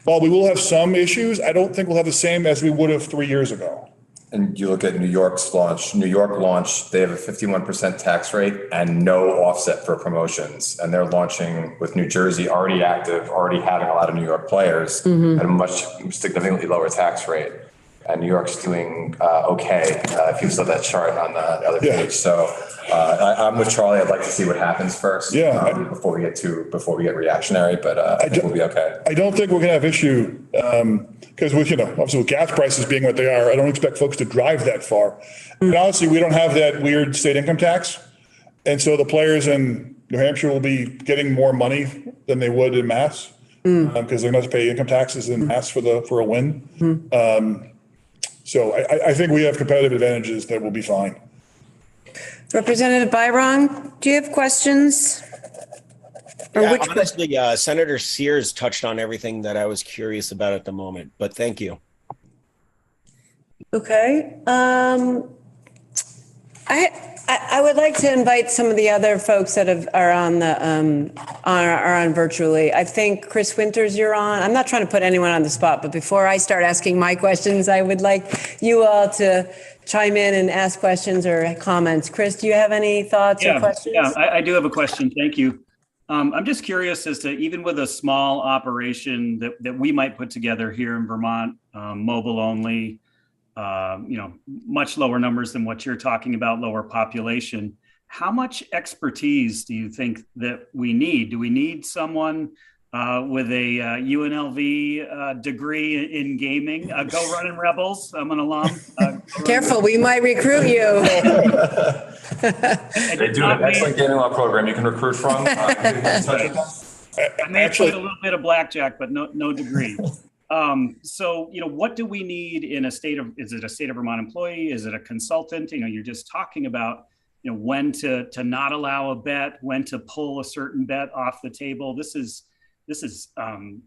while we will have some issues, I don't think we'll have the same as we would have 3 years ago. And you look at New York's launch. New York launched, they have a 51% tax rate and no offset for promotions. And they're launching with New Jersey already active, already having a lot of New York players at a much significantly lower tax rate. And New York's doing okay, if you saw that chart on the other page. So I'm with Charlie. I'd like to see what happens first before we get reactionary, but I think we'll be okay. I don't think we're going to have issue because with, obviously with gas prices being what they are, I don't expect folks to drive that far. And honestly, we don't have that weird state income tax. And so the players in New Hampshire will be getting more money than they would in Mass because they're going to have to pay income taxes in Mass for a win. So I think we have competitive advantages that will be fine. Representative Byron, do you have questions? Honestly, Senator Sears touched on everything that I was curious about at the moment, but thank you. Okay. I would like to invite some of the other folks that are on virtually. I think Chris Winters, you're on. I'm not trying to put anyone on the spot, but before I start asking my questions, I would like you all to chime in and ask questions or comments. Chris, do you have any thoughts or questions? Yeah, I do have a question. Thank you. I'm just curious as to, even with a small operation that we might put together here in Vermont, mobile only, much lower numbers than what you're talking about, lower population. How much expertise do you think that we need? Do we need someone with a UNLV degree in gaming? Go Running Rebels. I'm an alum. Careful, we might recruit you. They do an excellent gaming law program you can recruit from. I may have played a little bit of blackjack, but no degree. So, what do we need in is it a state of Vermont employee? Is it a consultant? You're just talking about, when to not allow a bet, when to pull a certain bet off the table. This is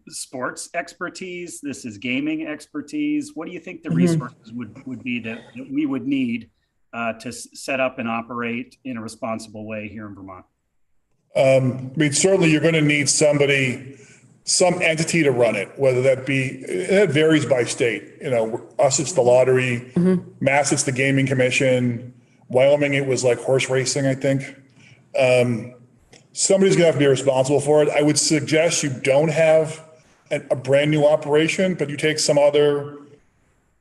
sports expertise. This is gaming expertise. What do you think the resources would be that we would need to set up and operate in a responsible way here in Vermont? Certainly you're going to need some entity to run it, whether that be, it varies by state. Us, it's the lottery. Mass, it's the gaming commission. Wyoming, it was like horse racing, I think. Somebody's gonna have to be responsible for it. I would suggest you don't have a brand new operation, but you take some other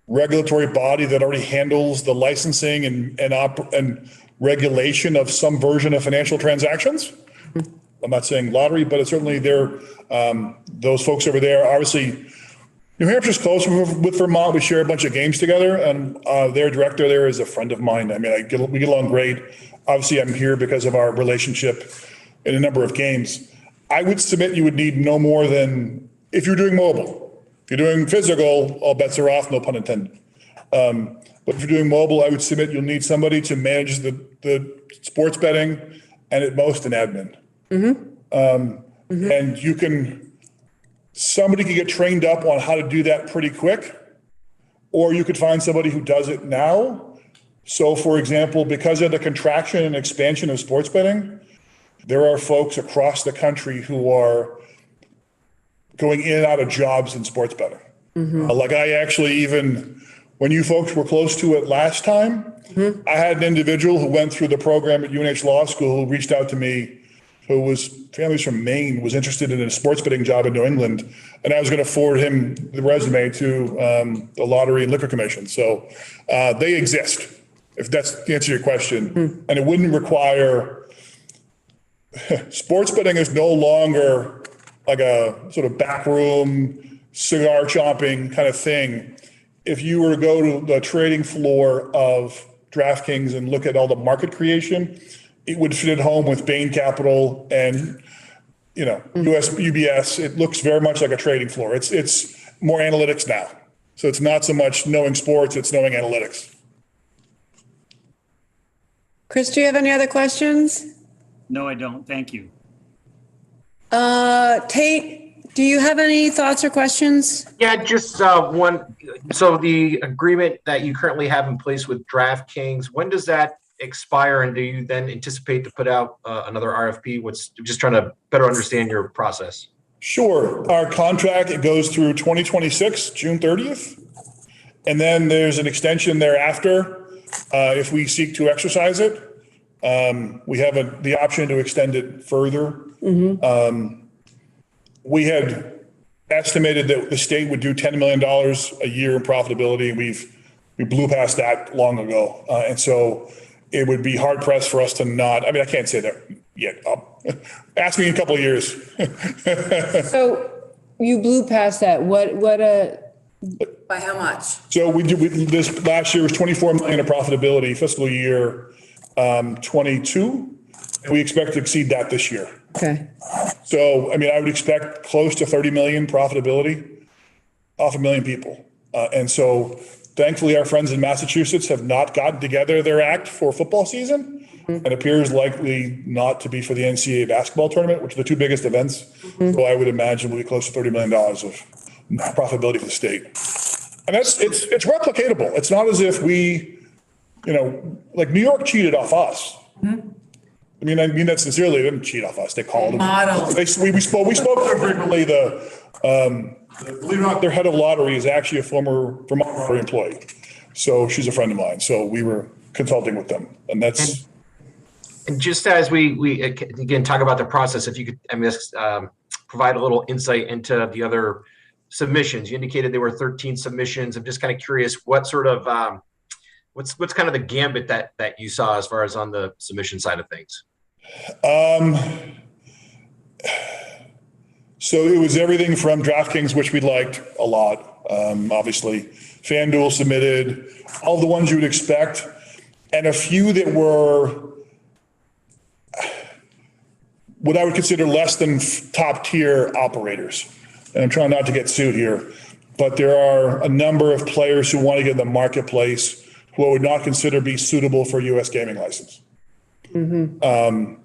regulatory body that already handles the licensing and regulation of some version of financial transactions. I'm not saying lottery, but it's certainly there. Those folks over there, obviously, New Hampshire's close with Vermont. We share a bunch of games together, and their director there is a friend of mine. I mean, we get along great. Obviously, I'm here because of our relationship in a number of games. I would submit you would need no more than, if you're doing mobile. If you're doing physical, all bets are off, no pun intended. But if you're doing mobile, I would submit you'll need somebody to manage the sports betting and at most an admin. And somebody could get trained up on how to do that pretty quick, or you could find somebody who does it now. So for example, because of the contraction and expansion of sports betting, there are folks across the country who are going in and out of jobs in sports betting. Like I actually, even when you folks were close to it last time, I had an individual who went through the program at UNH Law School who reached out to me, who was families from Maine, was interested in a sports betting job in New England. And I was going to forward him the resume to the Lottery and Liquor Commission. So they exist, if that's the answer to your question. And it wouldn't require, sports betting is no longer like a sort of backroom cigar chomping kind of thing. If you were to go to the trading floor of DraftKings and look at all the market creation, it would fit at home with Bain Capital and, UBS. It looks very much like a trading floor. It's more analytics now. So it's not so much knowing sports, it's knowing analytics. Chris, do you have any other questions? No, I don't. Thank you. Tate, do you have any thoughts or questions? Yeah, just one. So the agreement that you currently have in place with DraftKings, when does that expire, and do you then anticipate to put out another RFP? Just trying to better understand your process. Sure. Our contract, it goes through 2026, June 30th. And then there's an extension thereafter if we seek to exercise it. We have the option to extend it further. We had estimated that the state would do $10 million a year in profitability. We blew past that long ago. And so it would be hard pressed for us to not, I can't say that yet. Ask me in a couple of years. So you blew past that. By how much? So this last year was 24 million of profitability, fiscal year 22. And we expect to exceed that this year. Okay. So, I would expect close to 30 million profitability off 1 million people. And so thankfully, our friends in Massachusetts have not gotten together their act for football season and appears likely not to be for the NCAA basketball tournament, which are the two biggest events. So I would imagine we'll be close to $30 million of profitability for the state. And it's replicatable. It's not as if we, like New York cheated off us. I mean that sincerely. They didn't cheat off us. They called them. We spoke to frequently. Believe it or not, their head of lottery is actually a former Vermont lottery employee. So she's a friend of mine. So we were consulting with them, and that's. And just as we again talk about the process, if you could, provide a little insight into the other submissions. You indicated there were 13 submissions. I'm just kind of curious, what sort of what's kind of the gambit that you saw as far as on the submission side of things? So it was everything from DraftKings, which we liked a lot, obviously. FanDuel submitted, all the ones you would expect, and a few that were what I would consider less than top tier operators. And I'm trying not to get sued here, but there are a number of players who want to get in the marketplace who I would not consider be suitable for a U.S. gaming license. And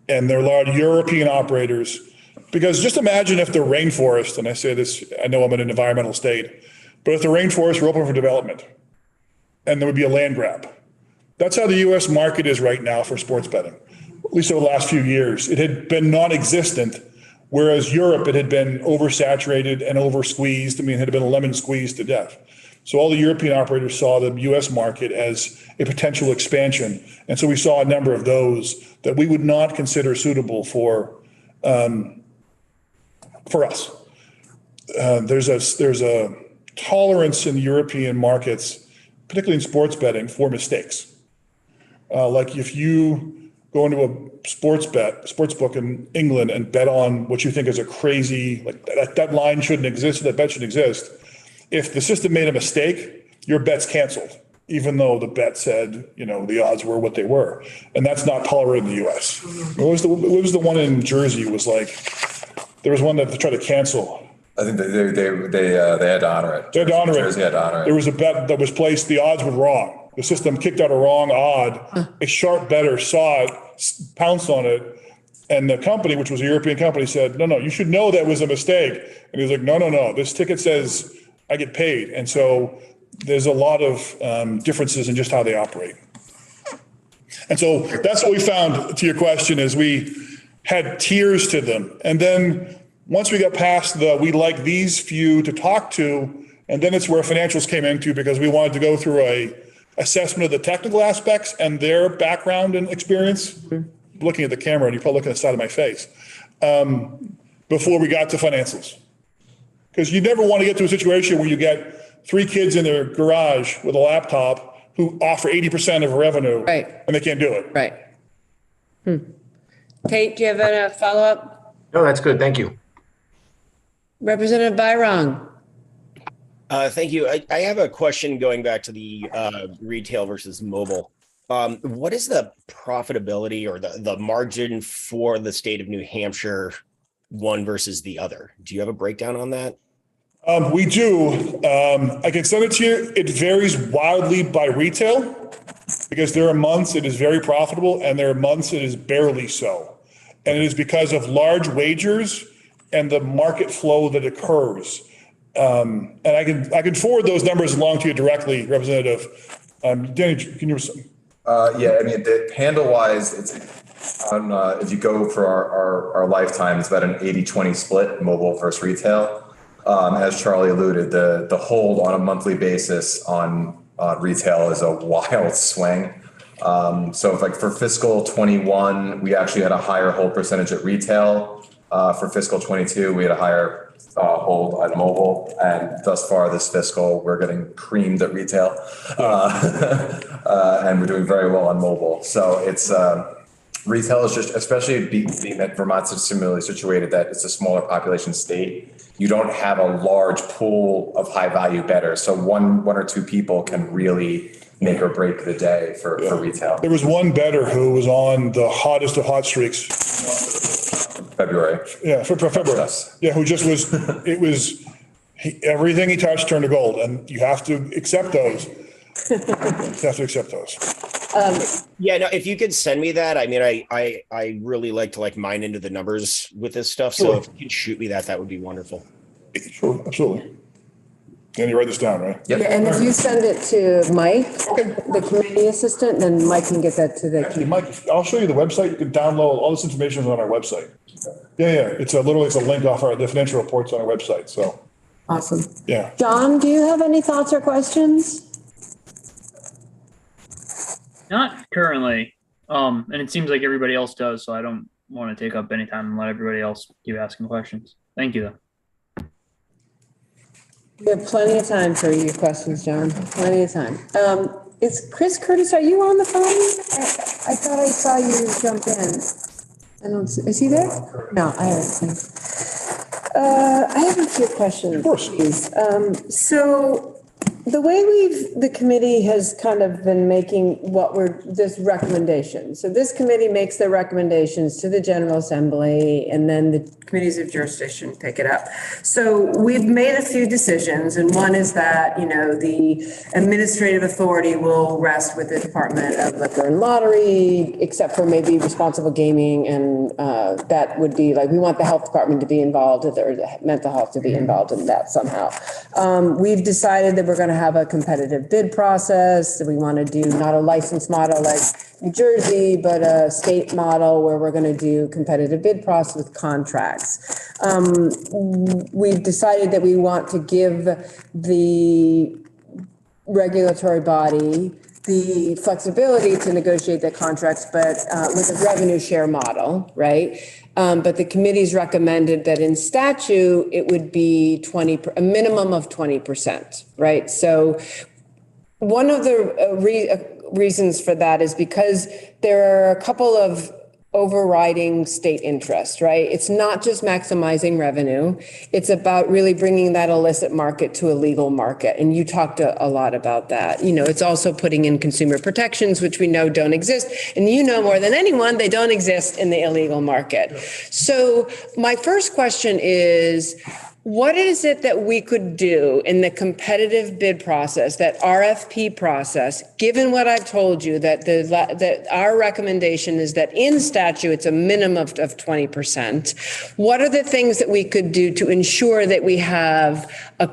there are a lot of European operators, because just imagine if the rainforest, and I say this, I know I'm in an environmental state, but if the rainforest were open for development and there would be a land grab. That's how the U.S. market is right now for sports betting, at least over the last few years. It had been non-existent, whereas Europe, it had been oversaturated and over-squeezed. It had been lemon squeezed to death. So all the European operators saw the US market as a potential expansion. And so we saw a number of those that we would not consider suitable for us. There's a tolerance in European markets, particularly in sports betting, for mistakes. Like if you go into a sports book in England and bet on what you think is a crazy, like that line shouldn't exist, that bet shouldn't exist. If the system made a mistake, your bet's canceled, even though the bet said, the odds were what they were. And that's not tolerated in the US. What was the one in Jersey was like, there was one that they tried to cancel. I think they had to honor it. They had to honor it. Jersey had to honor it. There was a bet that was placed, the odds were wrong. The system kicked out a wrong odd. A sharp bettor saw it, pounced on it, and the company, which was a European company, said, no, you should know that was a mistake. And he was like, no, this ticket says I get paid. And so there's a lot of differences in just how they operate. And so that's what we found, to your question, is we had tiers to them. And then once we got past we like these few to talk to, and then it's where financials came into, because we wanted to go through a assessment of the technical aspects and their background and experience. Looking at the camera, and you're probably looking at the side of my face, before we got to financials. Because you never want to get to a situation where you get 3 kids in their garage with a laptop who offer 80% of revenue, Right. and they can't do it. Right. Kate, do you have a follow-up? No, that's good. Thank you. Representative Byron. Thank you. I have a question going back to the retail versus mobile. What is the profitability or the margin for the state of New Hampshire, one versus the other? Do you have a breakdown on that? We do. I can send it to you. It varies wildly by retail, because there are months it is very profitable and there are months it is barely so. And it is because of large wagers and the market flow that occurs. And I can forward those numbers along to you directly, Representative. Danny, can you? Yeah, I mean, handle wise, it's if you go for our lifetime, it's about an 80-20 split, mobile versus retail. As Charlie alluded, the hold on a monthly basis on retail is a wild swing. So if for fiscal 21, we actually had a higher hold percentage at retail. For fiscal 22, we had a higher hold on mobile, and thus far this fiscal, we're getting creamed at retail, and we're doing very well on mobile. So it's retail is just, especially being that Vermont's similarly situated, that it's a smaller population state. You don't have a large pool of high value bettors, so one or two people can really make or break the day for retail. There was one bettor who was on the hottest of hot streaks. February. Yeah, for February. Yeah, who just was, everything he touched turned to gold, and you have to accept those. Yeah, no, if you could send me that, I mean, I really like to mine into the numbers with this stuff. So if you could shoot me that would be wonderful. Sure, absolutely. And you write this down, right? Yep. Yeah, and if you send it to Mike, the committee assistant, then Mike can get that to the. Actually, Mike, I'll show you the website. You can download all this information is on our website. Yeah. It's literally a link off the financial reports on our website. So. Awesome. Yeah. John, do you have any thoughts or questions? Not currently. And it seems like everybody else does, so I don't want to take up any time and let everybody else keep asking questions. Thank you, though. We have plenty of time for your questions, John. Plenty of time. Is Chris Curtis, are you on the phone? I thought I saw you jump in. Is he there? No, I haven't seen. I have a few questions. Of course. Please. So the way the committee has kind of been making this recommendation. So this committee makes their recommendations to the General Assembly, and then the committees of jurisdiction pick it up. So we've made a few decisions, and one is that, the administrative authority will rest with the Department of Liquor and Lottery, except for maybe responsible gaming, and that would be we want the health department to be involved, or the mental health to be involved in that somehow. We've decided that we're going to have a competitive bid process. We want to do not a license model like New Jersey, but a state model where we're going to do competitive bid process with contracts. We've decided that we want to give the regulatory body the flexibility to negotiate the contracts, but with a revenue share model, right? But the committee's recommended that in statute, it would be a minimum of 20%, right? So one of the reasons for that is because there are a couple of overriding state interest, right? It's not just maximizing revenue. It's about really bringing that illicit market to a legal market. And you talked a lot about that. You know, it's also putting in consumer protections, which we know don't exist. And you know more than anyone, they don't exist in the illegal market. So my first question is, what is it that we could do in the competitive bid process, that RFP process, given what I've told you, that our recommendation is that in statute, it's a minimum of 20%. What are the things that we could do to ensure that we have a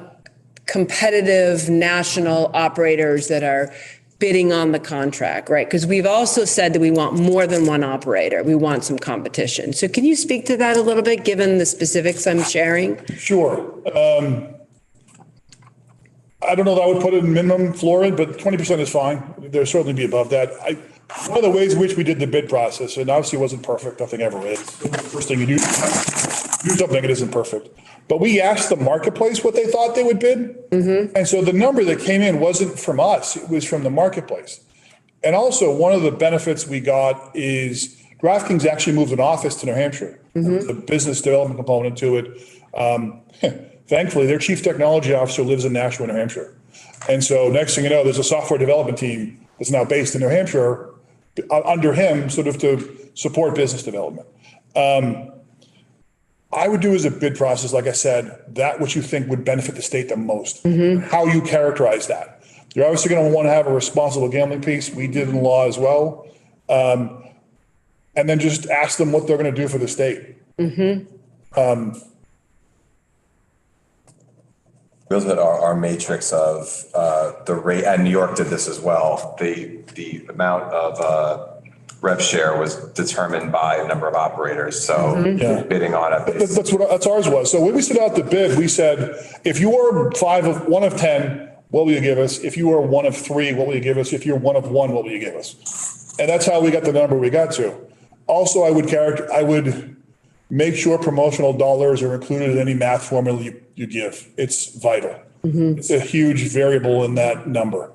competitive national operators that are bidding on the contract, right? Because we've also said that we want more than one operator. We want some competition. So can you speak to that a little bit, given the specifics I'm sharing? Sure. I don't know that I would put it in minimum, Florida, but 20% is fine. There'll certainly be above that. One of the ways in which we did the bid process, and obviously it wasn't perfect, nothing ever is. The first thing you do something, it isn't perfect. But we asked the marketplace what they thought they would bid. And so the number that came in wasn't from us, it was from the marketplace. And also one of the benefits we got is DraftKings actually moved an office to New Hampshire. The business development component to it. Thankfully, their chief technology officer lives in Nashua, New Hampshire. And so next thing you know, there's a software development team that's now based in New Hampshire under him, sort of to support business development. I would do as a bid process, like I said, that which you think would benefit the state the most, how you characterize that. You're obviously going to want to have a responsible gambling piece. We did in law as well. And then just ask them what they're going to do for the state. We also had our matrix of the rate, and New York did this as well. The amount of rev share was determined by a number of operators. So bidding on it. That's ours was. So when we set out the bid, we said, if you are one of 10, what will you give us? If you are one of 3, what will you give us? If you're one of 1, what will you give us? And that's how we got the number we got to. Also, I would make sure promotional dollars are included in any math formula you give. It's vital. It's a huge variable in that number.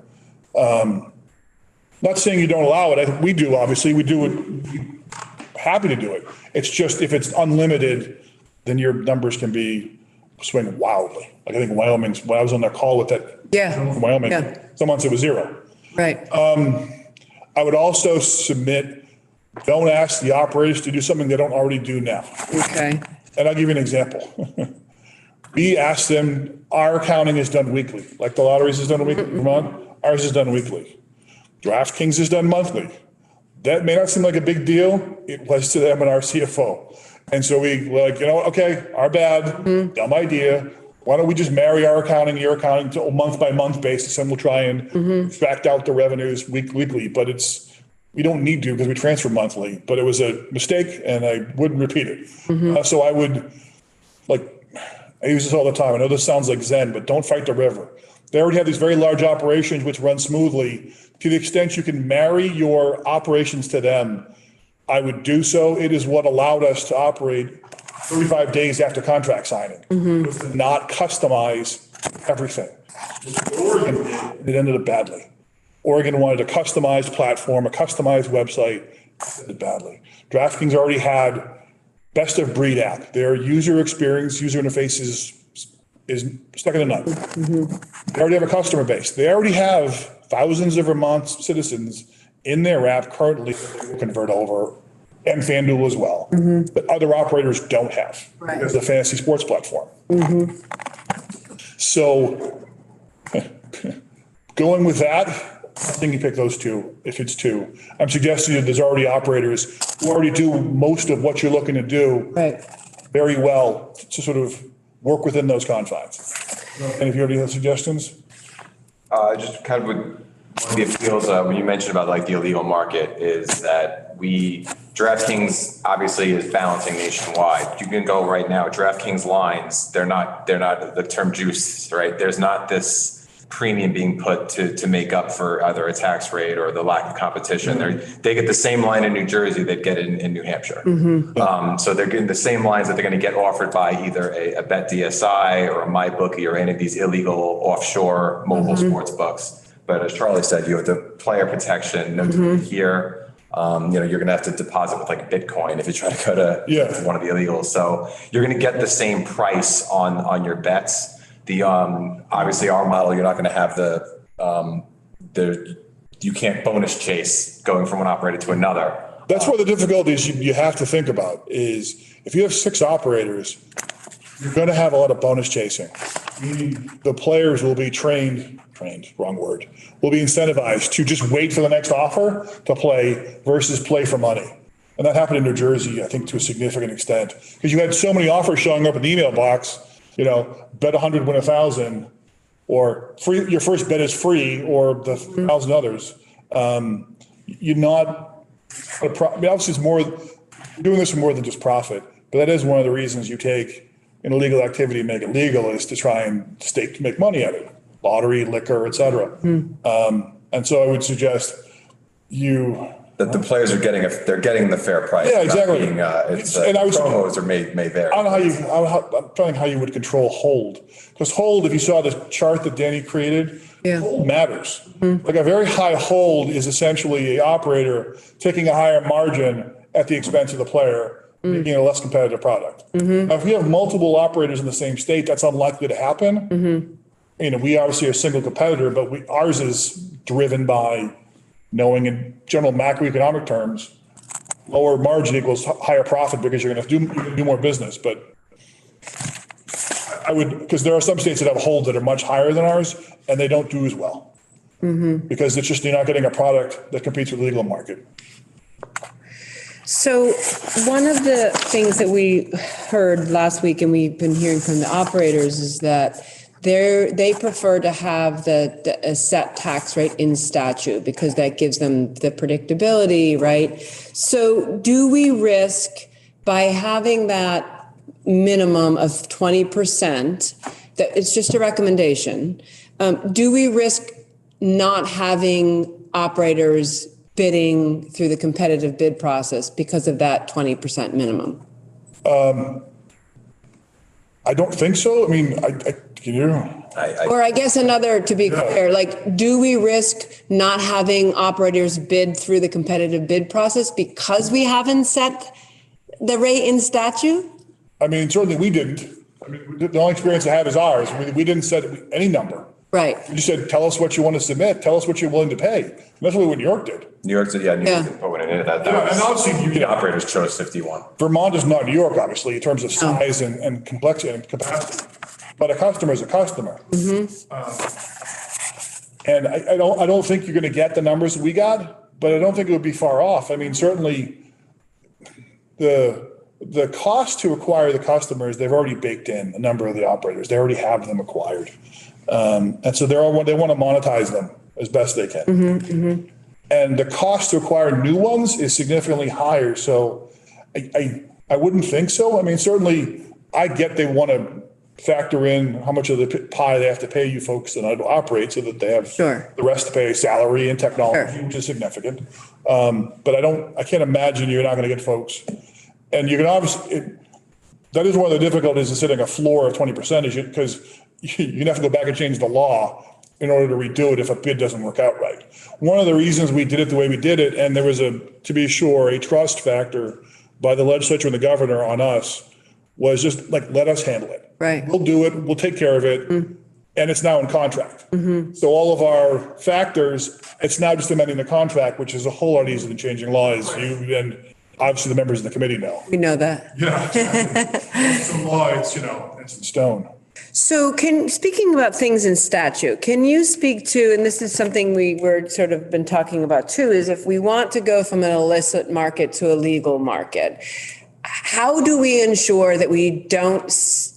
Not saying you don't allow it. We do, obviously. We do it. Happy to do it. It's just if it's unlimited, then your numbers can be swing wildly. Like I think Wyoming's, when I was on that call with that from Wyoming, some months it was 0. Right. I would also submit, don't ask the operators to do something they don't already do now. Okay. And I'll give you an example. We asked them, our accounting is done weekly, like the lotteries is done weekly, Vermont, ours is done weekly. DraftKings is done monthly. That may not seem like a big deal. It was to them and our CFO. And so we were like, okay, our bad, dumb idea. Why don't we just marry our accounting, your accounting to a month by month basis, and we'll try and extract out the revenues weekly. But we don't need to because we transfer monthly. But it was a mistake and I wouldn't repeat it. So I would, I use this all the time. I know this sounds like Zen, but don't fight the river. They already have these very large operations which run smoothly. To the extent you can marry your operations to them, I would do so. It is what allowed us to operate 35 days after contract signing. Was to not customize everything. Oregon did, it ended up badly. Oregon wanted a customized platform, a customized website, it ended badly. DraftKings already had best of breed app. Their user experience, user interface is second to none. They already have a customer base. They already have thousands of Vermont citizens in their app currently that they will convert over, and FanDuel as well, that other operators don't have because of the fantasy sports platform. So going with that, I think you pick those two, if it's 2. I'm suggesting that there's already operators who already do most of what you're looking to do very well to sort of work within those confines. And if you already have suggestions? Just kind of with one of the appeals when you mentioned about like the illegal market is that DraftKings obviously is balancing nationwide. You can go right now, DraftKings lines, they're not the term juice, right? There's not this premium being put to make up for either a tax rate or the lack of competition. They get the same line in New Jersey they'd get in New Hampshire. So they're getting the same lines that they're going to get offered by either a Bet DSI or a MyBookie or any of these illegal offshore mobile sports books. But as Charlie said, you have the player protection, no different here. You're going to have to deposit with like Bitcoin if you try to go to one of the illegals. So you're going to get the same price on your bets. The obviously our model, you're not going to have you can't bonus chase going from one operator to another. That's one of the difficulties you have to think about is if you have 6 operators, you're going to have a lot of bonus chasing. Meaning the players will be trained, wrong word, will be incentivized to just wait for the next offer to play versus play for money. And that happened in New Jersey, I think, to a significant extent, because you had so many offers showing up in the email box, bet 100, win 1,000, or free, your first bet is free, or the 1,000 others. You're not, obviously it's more, doing this for more than just profit, but that is one of the reasons you take an illegal activity and make it legal is to try and to make money at it. Lottery, liquor, et cetera. And so I would suggest that the players are getting the fair price. Yeah, exactly. And promos may vary. I don't know I'm trying how you would control hold. Because hold, if you saw the chart that Danny created, hold matters. Like a very high hold is essentially an operator taking a higher margin at the expense of the player, making a less competitive product. Now, if you have multiple operators in the same state, that's unlikely to happen. We obviously are a single competitor, but ours is driven by knowing in general macroeconomic terms, lower margin equals higher profit because you're going to do more business. But because there are some states that have holds that are much higher than ours and they don't do as well because it's just, you're not getting a product that competes with the legal market. So one of the things that we heard last week and we've been hearing from the operators is that they prefer to have a set tax rate in statute because that gives them the predictability, right? So do we risk by having that minimum of 20%, that it's just a recommendation, do we risk not having operators bidding through the competitive bid process because of that 20% minimum? I don't think so. I mean, Or I guess another, to be clear, do we risk not having operators bid through the competitive bid process because we haven't set the rate in statute? I mean, certainly we didn't. I mean, the only experience I have is ours. We didn't set any number. Right. You said, tell us what you want to submit. Tell us what you're willing to pay. And that's really what New York did. New York did, New York did put one into that. And obviously, the operators chose 51. Vermont is not New York, obviously, in terms of size and complexity and capacity. But a customer is a customer. And I don't think you're going to get the numbers that we got, but I don't think it would be far off. I mean, certainly the cost to acquire the customers, they've already baked in a number of the operators. They already have them acquired. And so they want to monetize them as best they can. And the cost to acquire new ones is significantly higher. So I wouldn't think so. I mean, certainly I get they want to factor in how much of the pie they have to pay you folks that operate so that they have the rest to pay salary and technology, which is significant. But I can't imagine you're not going to get folks. And you can obviously, that is one of the difficulties of setting a floor of 20% because you're going to have to go back and change the law in order to redo it if a bid doesn't work out right. One of the reasons we did it the way we did it, and there was to be sure, a trust factor by the legislature and the governor on us, was just let us handle it. Right. We'll do it. We'll take care of it. And it's now in contract. So all of our factors, it's now just amending the contract, which is a whole lot easier than changing laws. You and obviously the members of the committee know. We know that. Yeah. It's a law, it's in stone. So speaking about things in statute, can you speak to, and this is something we were sort of been talking about too, is if we want to go from an illicit market to a legal market, how do we ensure that we don't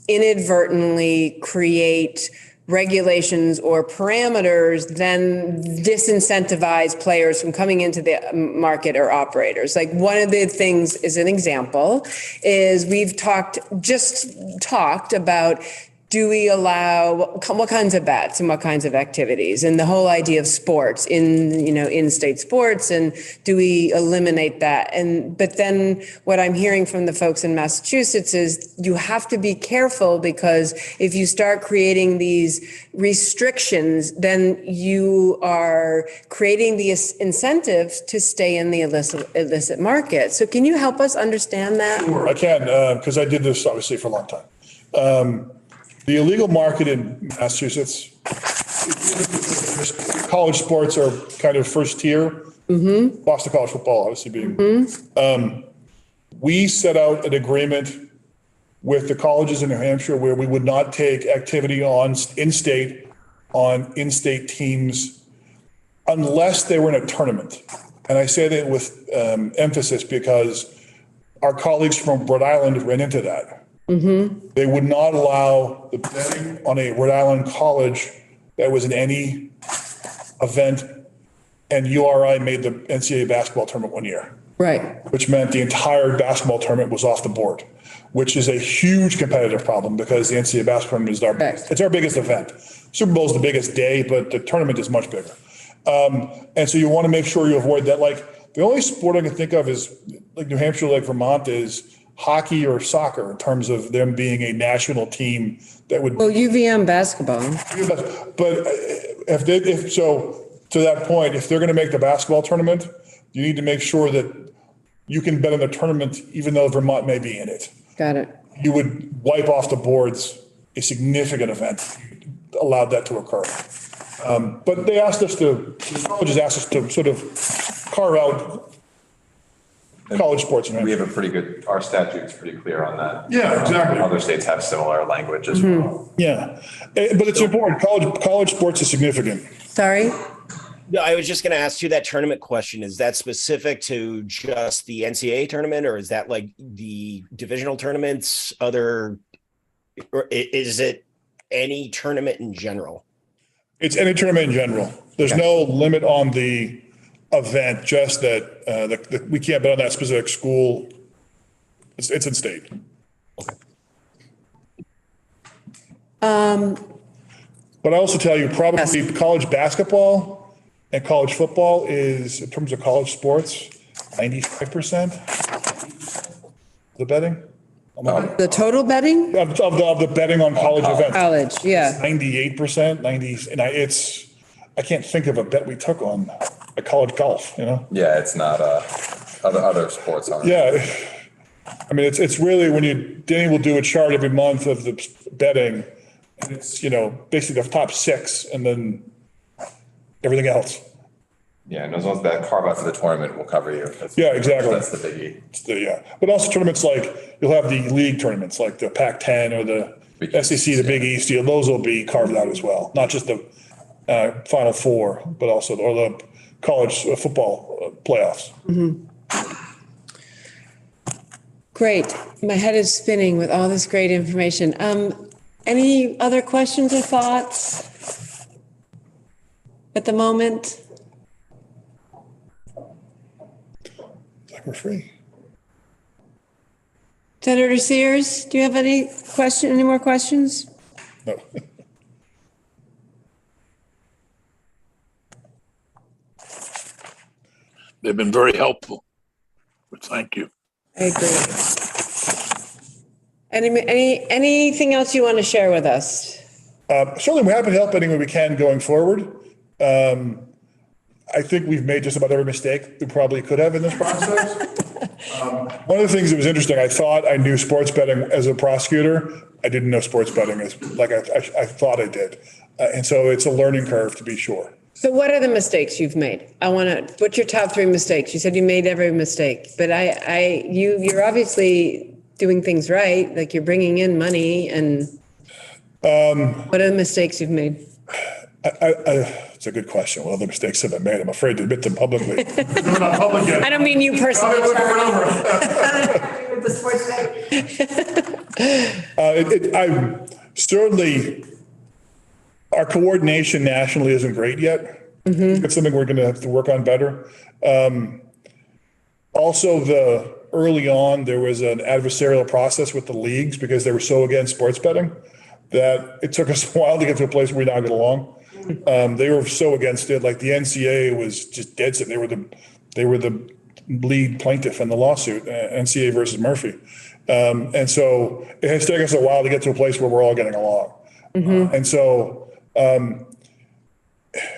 inadvertently create regulations or parameters then disincentivize players from coming into the market or operators? Like one of the things, as an example, is we've talked about do we allow, what kinds of bets and what kinds of activities? And the whole idea of sports in-state sports, and do we eliminate that? But then what I'm hearing from the folks in Massachusetts is you have to be careful, because if you start creating these restrictions, then you are creating the incentive to stay in the illicit market. So can you help us understand that? Sure, I can, because I did this obviously for a long time. The illegal market in Massachusetts, college sports are kind of first tier. Boston College football, obviously being. We set out an agreement with the colleges in New Hampshire where we would not take activity on in-state teams unless they were in a tournament. And I say that with emphasis because our colleagues from Rhode Island ran into that. They would not allow the betting on a Rhode Island college that was in any event, and URI made the NCAA basketball tournament one year. Right. Which meant the entire basketball tournament was off the board, which is a huge competitive problem because the NCAA basketball tournament is it's our biggest event. Super Bowl is the biggest day, but the tournament is much bigger. And so you want to make sure you avoid that. Like the only sport I can think of is like New Hampshire, like Vermont is hockey or soccer in terms of them being a national team that would. Well, UVM basketball. But if so, to that point, if they're going to make the basketball tournament, you need to make sure that you can bet on the tournament, even though Vermont may be in it. Got it. You would wipe off the boards a significant event, allowed that to occur. But they asked us to, the colleges asked us to sort of carve out college sports. We have a pretty good, our statute's pretty clear on that. Yeah, exactly. Other states have similar language as well. Yeah, but it's important. College sports is significant. Sorry? No, I was just going to ask you that tournament question. Is that specific to just the NCAA tournament, or is that like the divisional tournaments, or is it any tournament in general? It's any tournament in general. There's no limit on the event, just that we can't bet on that specific school. It's in state. But I also tell you, probably college basketball and college football is, in terms of college sports, 95% the betting. The total betting? Of the betting on college events. College, yeah. 98%, 90, and I can't think of a bet we took on a college golf, you know? Yeah, it's not other sports on it. Yeah. I mean, it's really when Danny will do a chart every month of the betting, and it's, basically the top six and then everything else. Yeah, and as long as that carve out for the tournament will cover you. Yeah, exactly. That's the biggie. Yeah. But also tournaments like, you'll have the league tournaments like the Pac-10 or the SEC, the Big East, those will be carved out as well. Not just the Final Four, but also or the college football playoffs. Great. My head is spinning with all this great information. Any other questions or thoughts at the moment? Like we're free. Senator Sears, do you have any more questions? No. They've been very helpful. But thank you. I agree. Anything else you want to share with us? Certainly, we're happy to help any way we can going forward. I think we've made just about every mistake we probably could have in this process. One of the things that was interesting, I thought I knew sports betting as a prosecutor. I didn't know sports betting as like I thought I did. And so it's a learning curve, to be sure. So what are the mistakes you've made? What's your top 3 mistakes? You said you made every mistake, but you're obviously doing things right. Like you're bringing in money, and what are the mistakes you've made? It's a good question. What other mistakes have I made? I'm afraid to admit them publicly. They're not public yet. I don't mean you personally. I'm certainly, our coordination nationally isn't great yet. It's something we're going to have to work on better. Also, early on, there was an adversarial process with the leagues because they were so against sports betting that it took us a while to get to a place where we now get along. They were so against it. Like the NCAA was just dead set. They were the lead plaintiff in the lawsuit, NCAA versus Murphy. And so it has taken us a while to get to a place where we're all getting along. And so, and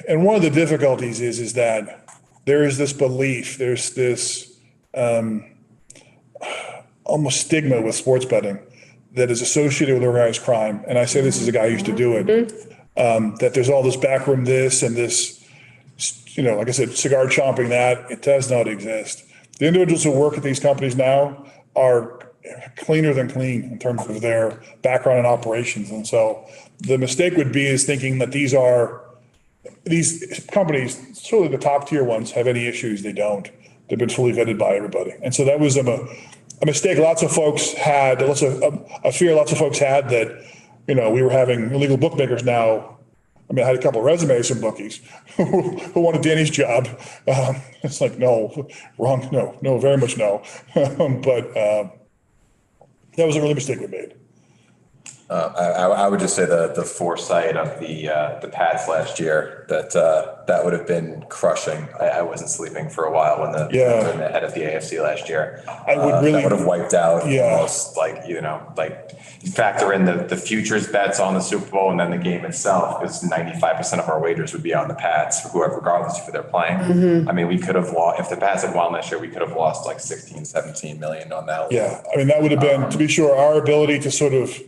one of the difficulties is that there is this belief, there's this almost stigma with sports betting that is associated with organized crime. And I say this as a guy who used to do it, that there's all this backroom this and this, like I said, cigar chomping that. It does not exist. The individuals who work at these companies now are cleaner than clean in terms of their background and operations. And so the mistake would be is thinking that these companies, certainly the top tier ones, have any issues. They don't. They've been fully vetted by everybody. And so that was a mistake lots of folks had, a fear lots of folks had that, we were having illegal bookmakers now. I mean, I had a couple of resumes from bookies who wanted Danny's job. It's like, no, wrong, no, very much no. But that was a really mistake we made. I would just say the foresight of the Pats last year that would have been crushing. I wasn't sleeping for a while when the head of the AFC last year. I would really that would have wiped out almost you factor in the futures bets on the Super Bowl and then the game itself, because 95% of our wagers would be on the Pats, regardless of who they're playing. I mean, we could have lost if the Pats had won last year. We could have lost like 16, 17 million on that. Yeah, I mean that would have been, to be sure, our ability to sort of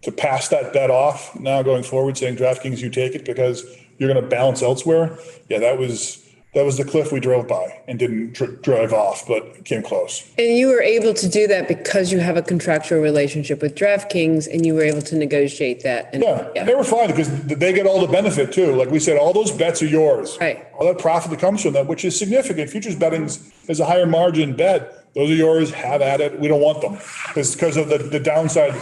to pass that bet off now going forward, saying DraftKings, you take it because you're going to bounce elsewhere. Yeah, that was the cliff we drove by and didn't drive off, but came close. And you were able to do that because you have a contractual relationship with DraftKings and you were able to negotiate that. And, they were fine because they get all the benefit too. Like we said, all those bets are yours. Right. All that profit that comes from that, which is significant. Futures betting is a higher margin bet. Those are yours. Have at it. We don't want them because of the downside.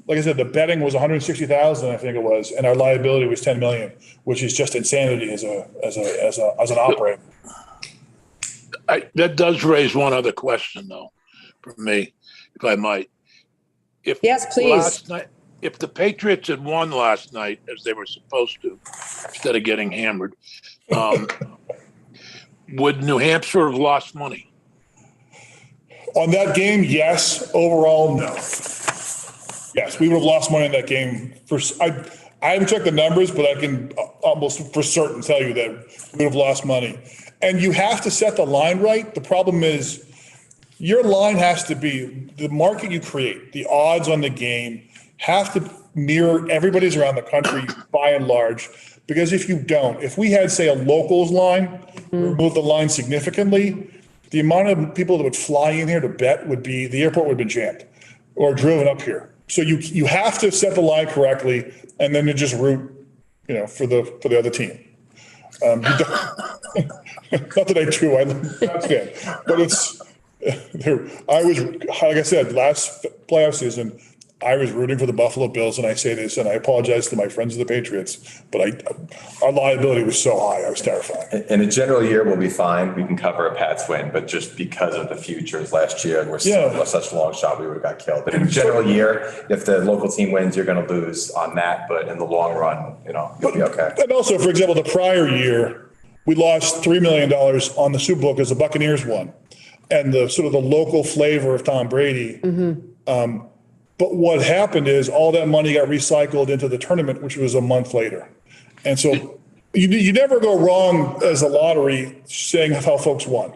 Like I said, the betting was 160,000, I think it was, and our liability was 10 million, which is just insanity as an operator. That does raise one other question, though, for me, if I might. Yes, please. Last night, if the Patriots had won last night, as they were supposed to, instead of getting hammered, would New Hampshire have lost money? On that game, yes. Overall, no. Yes, we would have lost money in that game. I haven't checked the numbers, but I can almost for certain tell you that we would have lost money. And you have to set the line right. The problem is your line has to be the market you create. The odds on the game have to mirror everybody's around the country by and large. Because if you don't, if we had, say, a locals line, remove the line significantly, the amount of people that would fly in here to bet the airport would have been jammed or driven up here. So you have to set the line correctly, and then you just root, for the other team. Not that I do, I understand, but I was, like I said, last playoff season, I was rooting for the Buffalo Bills, and I say this, and I apologize to my friends of the Patriots, but our liability was so high, I was terrified. In a general year, we'll be fine. We can cover a Pats win, but just because of the futures last year, and we're such a long shot, we would have got killed. But in a general year, if the local team wins, you're going to lose on that. But in the long run, you'll be okay. And also, for example, the prior year, we lost $3 million on the Super Bowl because the Buccaneers won, and the sort of the local flavor of Tom Brady. But what happened is all that money got recycled into the tournament, which was a month later. And so you never go wrong as a lottery saying how folks won.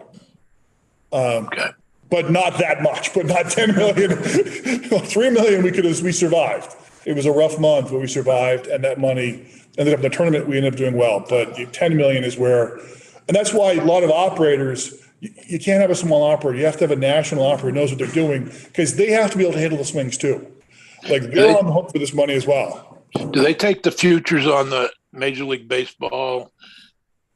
But not that much, but not 10 million. 3 million we survived. It was a rough month, but we survived, and that money ended up in the tournament. We ended up doing well. But 10 million is where, and that's why a lot of operators, you can't have a small operator. You have to have a national operator who knows what they're doing, because they have to be able to handle the swings too. Like they're on the hook for this money as well. Do they take the futures on the Major League Baseball,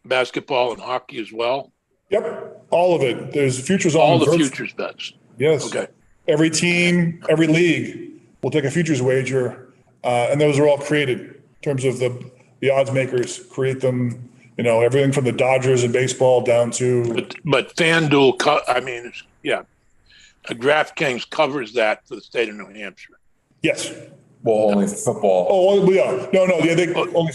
basketball, and hockey as well? Yep, all of it. There's futures on all the futures bets. Yes. Okay. Every team, every league will take a futures wager, and those are all created in terms of the odds makers create them. Everything from the Dodgers in baseball down to. But FanDuel, DraftKings covers that for the state of New Hampshire. Yes. Well, only football. Oh, yeah, no, yeah, they only,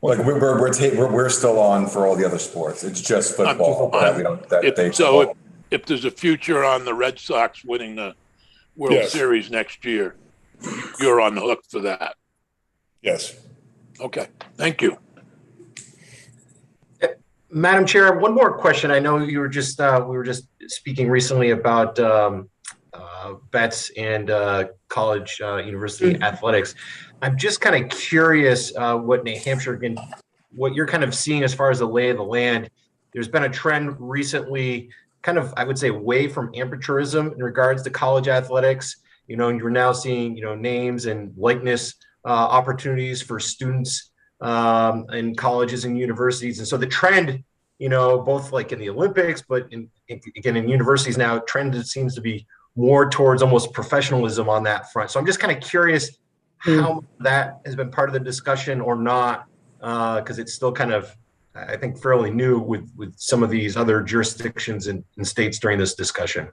Like we're still on for all the other sports. It's just football that we don't, that they. So if there's a future on the Red Sox winning the World Yes. Series next year, you're on the hook for that. yes. Okay, thank you. Madam Chair, one more question. I know you were just we were just speaking recently about bets and college university athletics. I'm just kind of curious what New Hampshire what you're kind of seeing as far as the lay of the land. There's been a trend recently, kind of, I would say, away from amateurism in regards to college athletics. You know, and you're now seeing, you know, names and likeness opportunities for students in colleges and universities. And so the trend, you know, both like in the Olympics, but again, in universities now, trend seems to be more towards almost professionalism on that front. So I'm just kind of curious how that has been part of the discussion or not, because it's still kind of, I think, fairly new with some of these other jurisdictions and states during this discussion.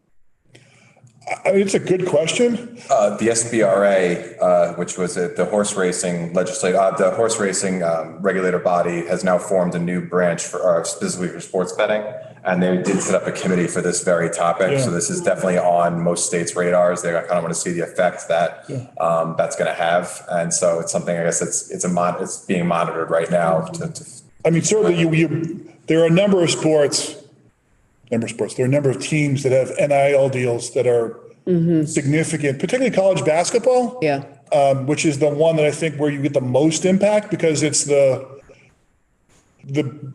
I mean, it's a good question. The SBRA, which was the horse racing the horse racing regulator body, has now formed a new branch for specifically for sports betting, and they did set up a committee for this very topic. Yeah. So this is definitely on most states' radars. They kind of want to see the effect that that's going to have, and so it's something, I guess it's being monitored right now. I mean, certainly there are a number of sports. There are a number of teams that have NIL deals that are significant, particularly college basketball. Yeah. Which is the one that I think where you get the most impact because it's the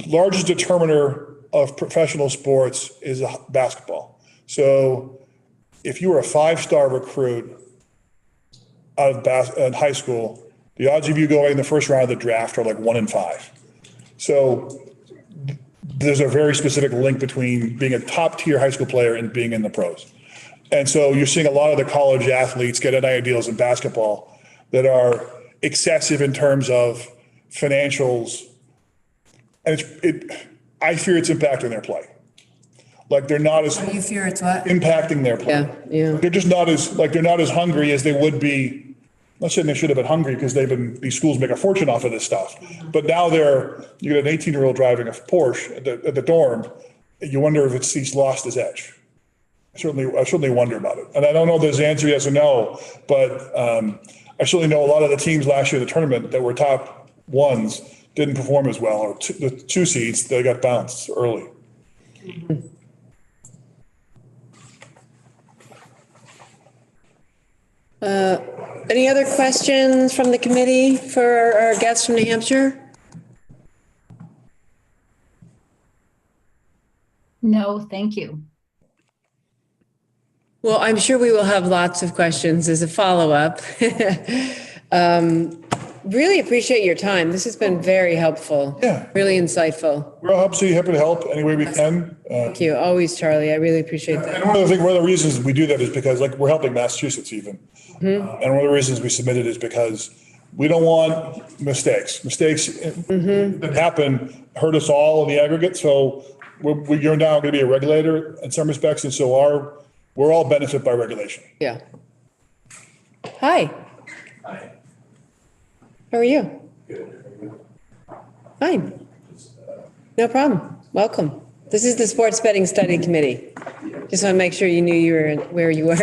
largest determiner of professional sports is basketball. So if you were a 5-star recruit out of in high school, the odds of you going in the first round of the draft are like 1 in 5. So there's a very specific link between being a top tier high school player and being in the pros. And so you're seeing a lot of the college athletes get NIL deals in basketball that are excessive in terms of financials. And I fear it's impacting their play. Like they're not as You fear it's what? impacting their play. Yeah. They're just not as hungry as they would be. I'm not saying they should have been hungry because these schools make a fortune off of this stuff. But now you get an 18-year-old driving a Porsche at the dorm. You wonder if he's lost his edge. I certainly wonder about it. And I don't know if there's an answer yes or no, but I certainly know a lot of the teams last year in the tournament that were top ones didn't perform as well, or the 2 seeds, they got bounced early. Any other questions from the committee for our guests from New Hampshire? No, thank you. Well, I'm sure we will have lots of questions as a follow-up. Really appreciate your time. This has been very helpful. Yeah. Really insightful. We're happy to help any way we can. Thank you. Always, Charlie. I really appreciate that. And one of the reasons we do that is because we're helping Massachusetts even. And one of the reasons we submitted is because we don't want mistakes. Mistakes that happen hurt us all in the aggregate. So you're now going to be a regulator in some respects. And so we're all benefit by regulation. Yeah. Hi. Hi. How are you? Good. Fine. No problem. Welcome. This is the Sports Betting Study Committee. Just want to make sure you knew where you were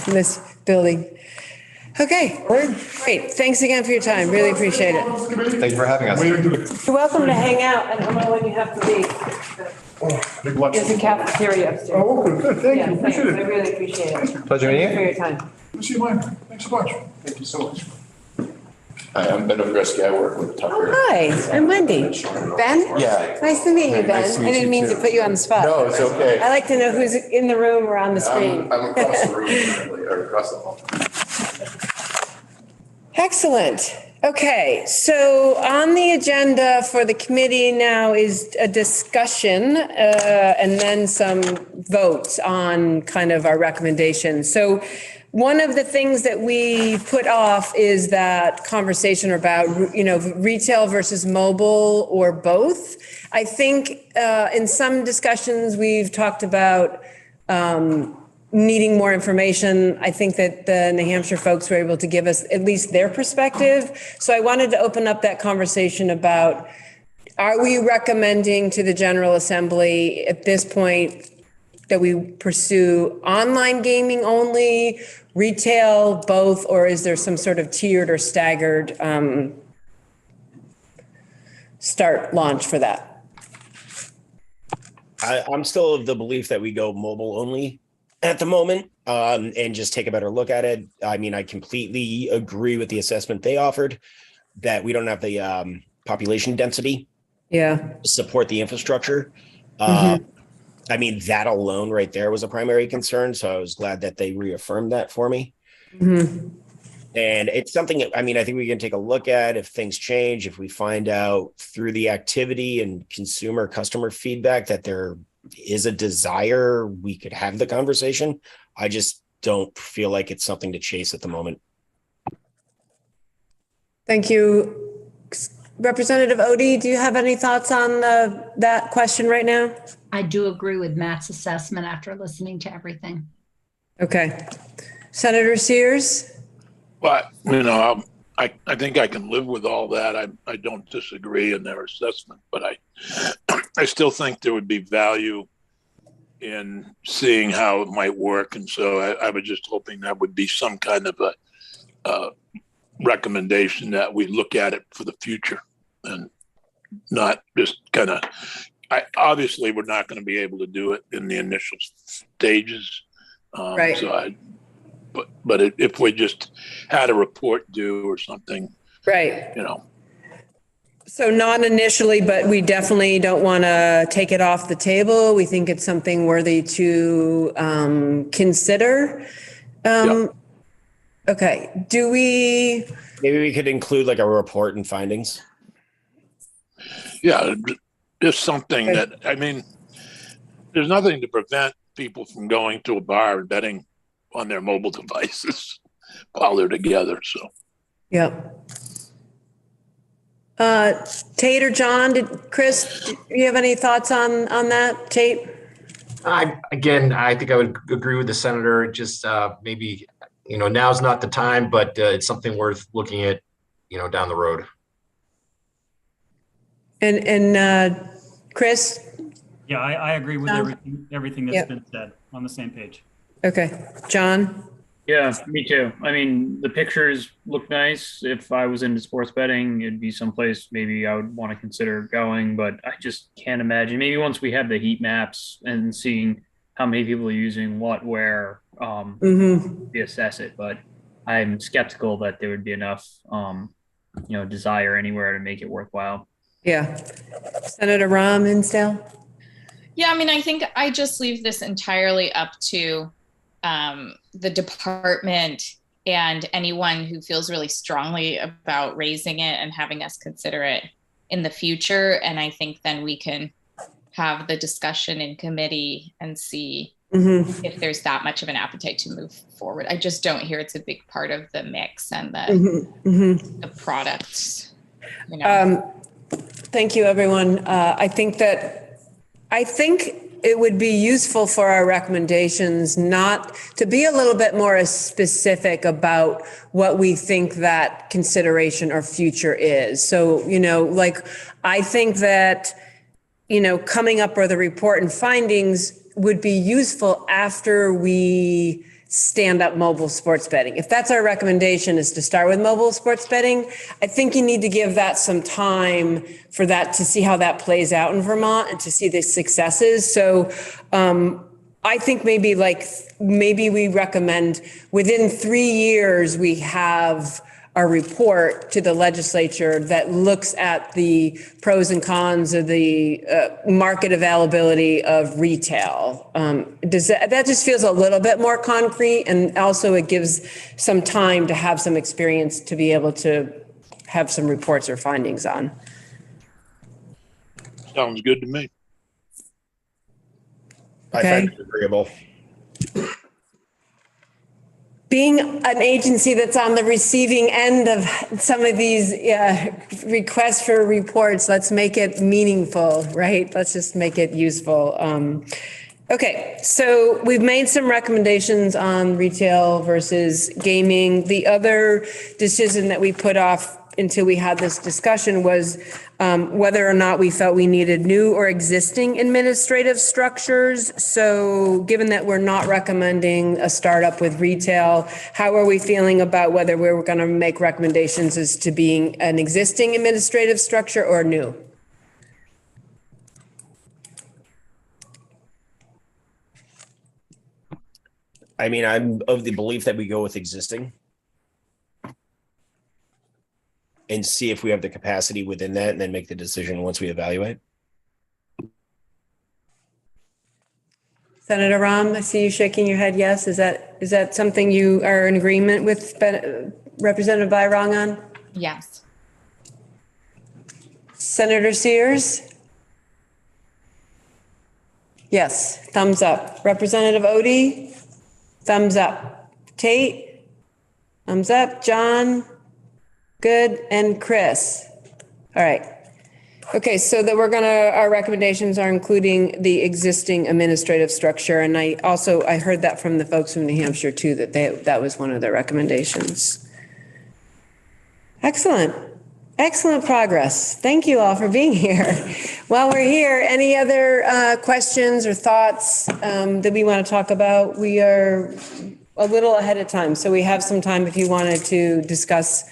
in this building. Okay. Great. Thanks again for your time. Really appreciate it. Thank you for having us. You're welcome to hang out. I don't know when you have to leave. Big lunch. There's a cafeteria upstairs. Oh, good. Thank Yeah, you. thanks. I Appreciate it. really appreciate it. Pleasure meeting Thanks for you. your time. Good to see you, Mike. Thanks so much. Thank you so much. Hi, I'm Ben Ogreski. I work with Tucker. Oh, hi. I'm Wendy. Ben? Yeah. Nice to meet you, Ben. Nice to meet I didn't you mean to too. put you on the spot. No, it's okay. I like to know who's in the room or on the screen. I'm across the room currently, or across the hall. Excellent. Okay, so on the agenda for the committee now is a discussion and then some votes on kind of our recommendations. So one of the things that we put off is that conversation about, retail versus mobile or both. I think in some discussions we've talked about needing more information. I think that the New Hampshire folks were able to give us at least their perspective. So I wanted to open up that conversation about, are we recommending to the General Assembly at this point that we pursue online gaming only, retail, both, or is there some sort of tiered or staggered launch for that? I'm still of the belief that we go mobile only at the moment, and just take a better look at it. I mean, I completely agree with the assessment they offered that we don't have the population density Yeah. to support the infrastructure. I mean, that alone right there was a primary concern. So I was glad that they reaffirmed that for me. And it's something, I mean, I think we can take a look at if things change, if we find out through the activity and customer feedback that there is a desire, we could have the conversation. I just don't feel like it's something to chase at the moment. Thank you. Representative Odie, do you have any thoughts on that question right now? I do agree with Matt's assessment after listening to everything. Okay. Senator Sears? But, you know, I think I can live with all that. I don't disagree in their assessment, but I still think there would be value in seeing how it might work. And so I was just hoping that would be some kind of a recommendation that we look at it for the future and not just kind of, obviously we're not going to be able to do it in the initial stages. Right. So but if we just had a report due or something, Right. you know. So not initially, but we definitely don't want to take it off the table. We think it's something worthy to consider. Okay. Maybe we could include like a report and findings. Yeah, just something that, I mean, there's nothing to prevent people from going to a bar and betting on their mobile devices while they're together. So, Yep. Tate or John, Chris, do you have any thoughts on that, Tate? I think I would agree with the senator. Just maybe, now's not the time, but it's something worth looking at, down the road. And Chris? Yeah, I agree with everything that's been said. On the same page. Okay. John? Yeah, me too. I mean, the pictures look nice. If I was into sports betting, it'd be someplace maybe I would want to consider going, but I just can't imagine. Maybe once we have the heat maps and seeing how many people are using what, where, we assess it. But I'm skeptical that there would be enough, desire anywhere to make it worthwhile. Yeah. Senator Rahm Hinsdale? Yeah, I mean, I think I just leave this entirely up to the department and anyone who feels really strongly about raising it and having us consider it in the future. And I think then we can have the discussion in committee and see if there's that much of an appetite to move forward. I just don't hear it's a big part of the mix and the products. Thank you, everyone. I think it would be useful for our recommendations not to be a little bit more specific about what we think that consideration or future is. So, I think that, coming up with a report and findings would be useful after we stand up mobile sports betting. If that's our recommendation, is to start with mobile sports betting, I think you need to give that some time for that to see how that plays out in Vermont and to see the successes. So I think maybe we recommend within 3 years, we have a report to the legislature that looks at the pros and cons of the market availability of retail. That just feels a little bit more concrete, and also it gives some time to have some experience to be able to have some reports or findings on. Sounds good to me. I find it agreeable. Being an agency that's on the receiving end of some of these requests for reports, let's make it meaningful, right? Let's just make it useful. Okay, so we've made some recommendations on retail versus gaming. The other decision that we put off until we had this discussion was whether or not we felt we needed new or existing administrative structures. So given that we're not recommending a startup with retail, how are we feeling about whether we're going to make recommendations as to being an existing administrative structure or new? I mean, I'm of the belief that we go with existing and see if we have the capacity within that, and then make the decision once we evaluate. Senator Rahm, I see you shaking your head yes. Is that something you are in agreement with Representative Bayrong on? Yes. Senator Sears? Yes, thumbs up. Representative Odie? Thumbs up. Tate? Thumbs up. John? Good. And Chris? All right. Okay, so that our recommendations are including the existing administrative structure. And I heard that from the folks from New Hampshire too, that was one of their recommendations. Excellent. Excellent progress. Thank you all for being here. While we're here, any other questions or thoughts that we want to talk about? We are a little ahead of time, so we have some time if you wanted to discuss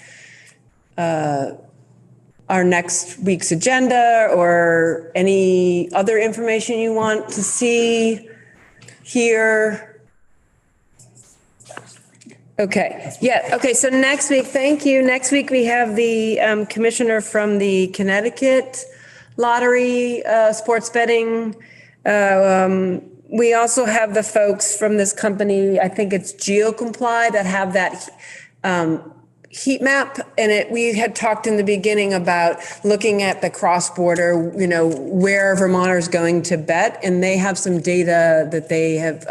our next week's agenda or any other information you want to see, hear. Okay, yeah, okay, so next week, thank you. Next week, we have the commissioner from the Connecticut Lottery, sports betting. We also have the folks from this company, I think it's GeoComply, that have that heat map. And we had talked in the beginning about looking at the cross-border, where Vermonters going to bet. And they have some data that they have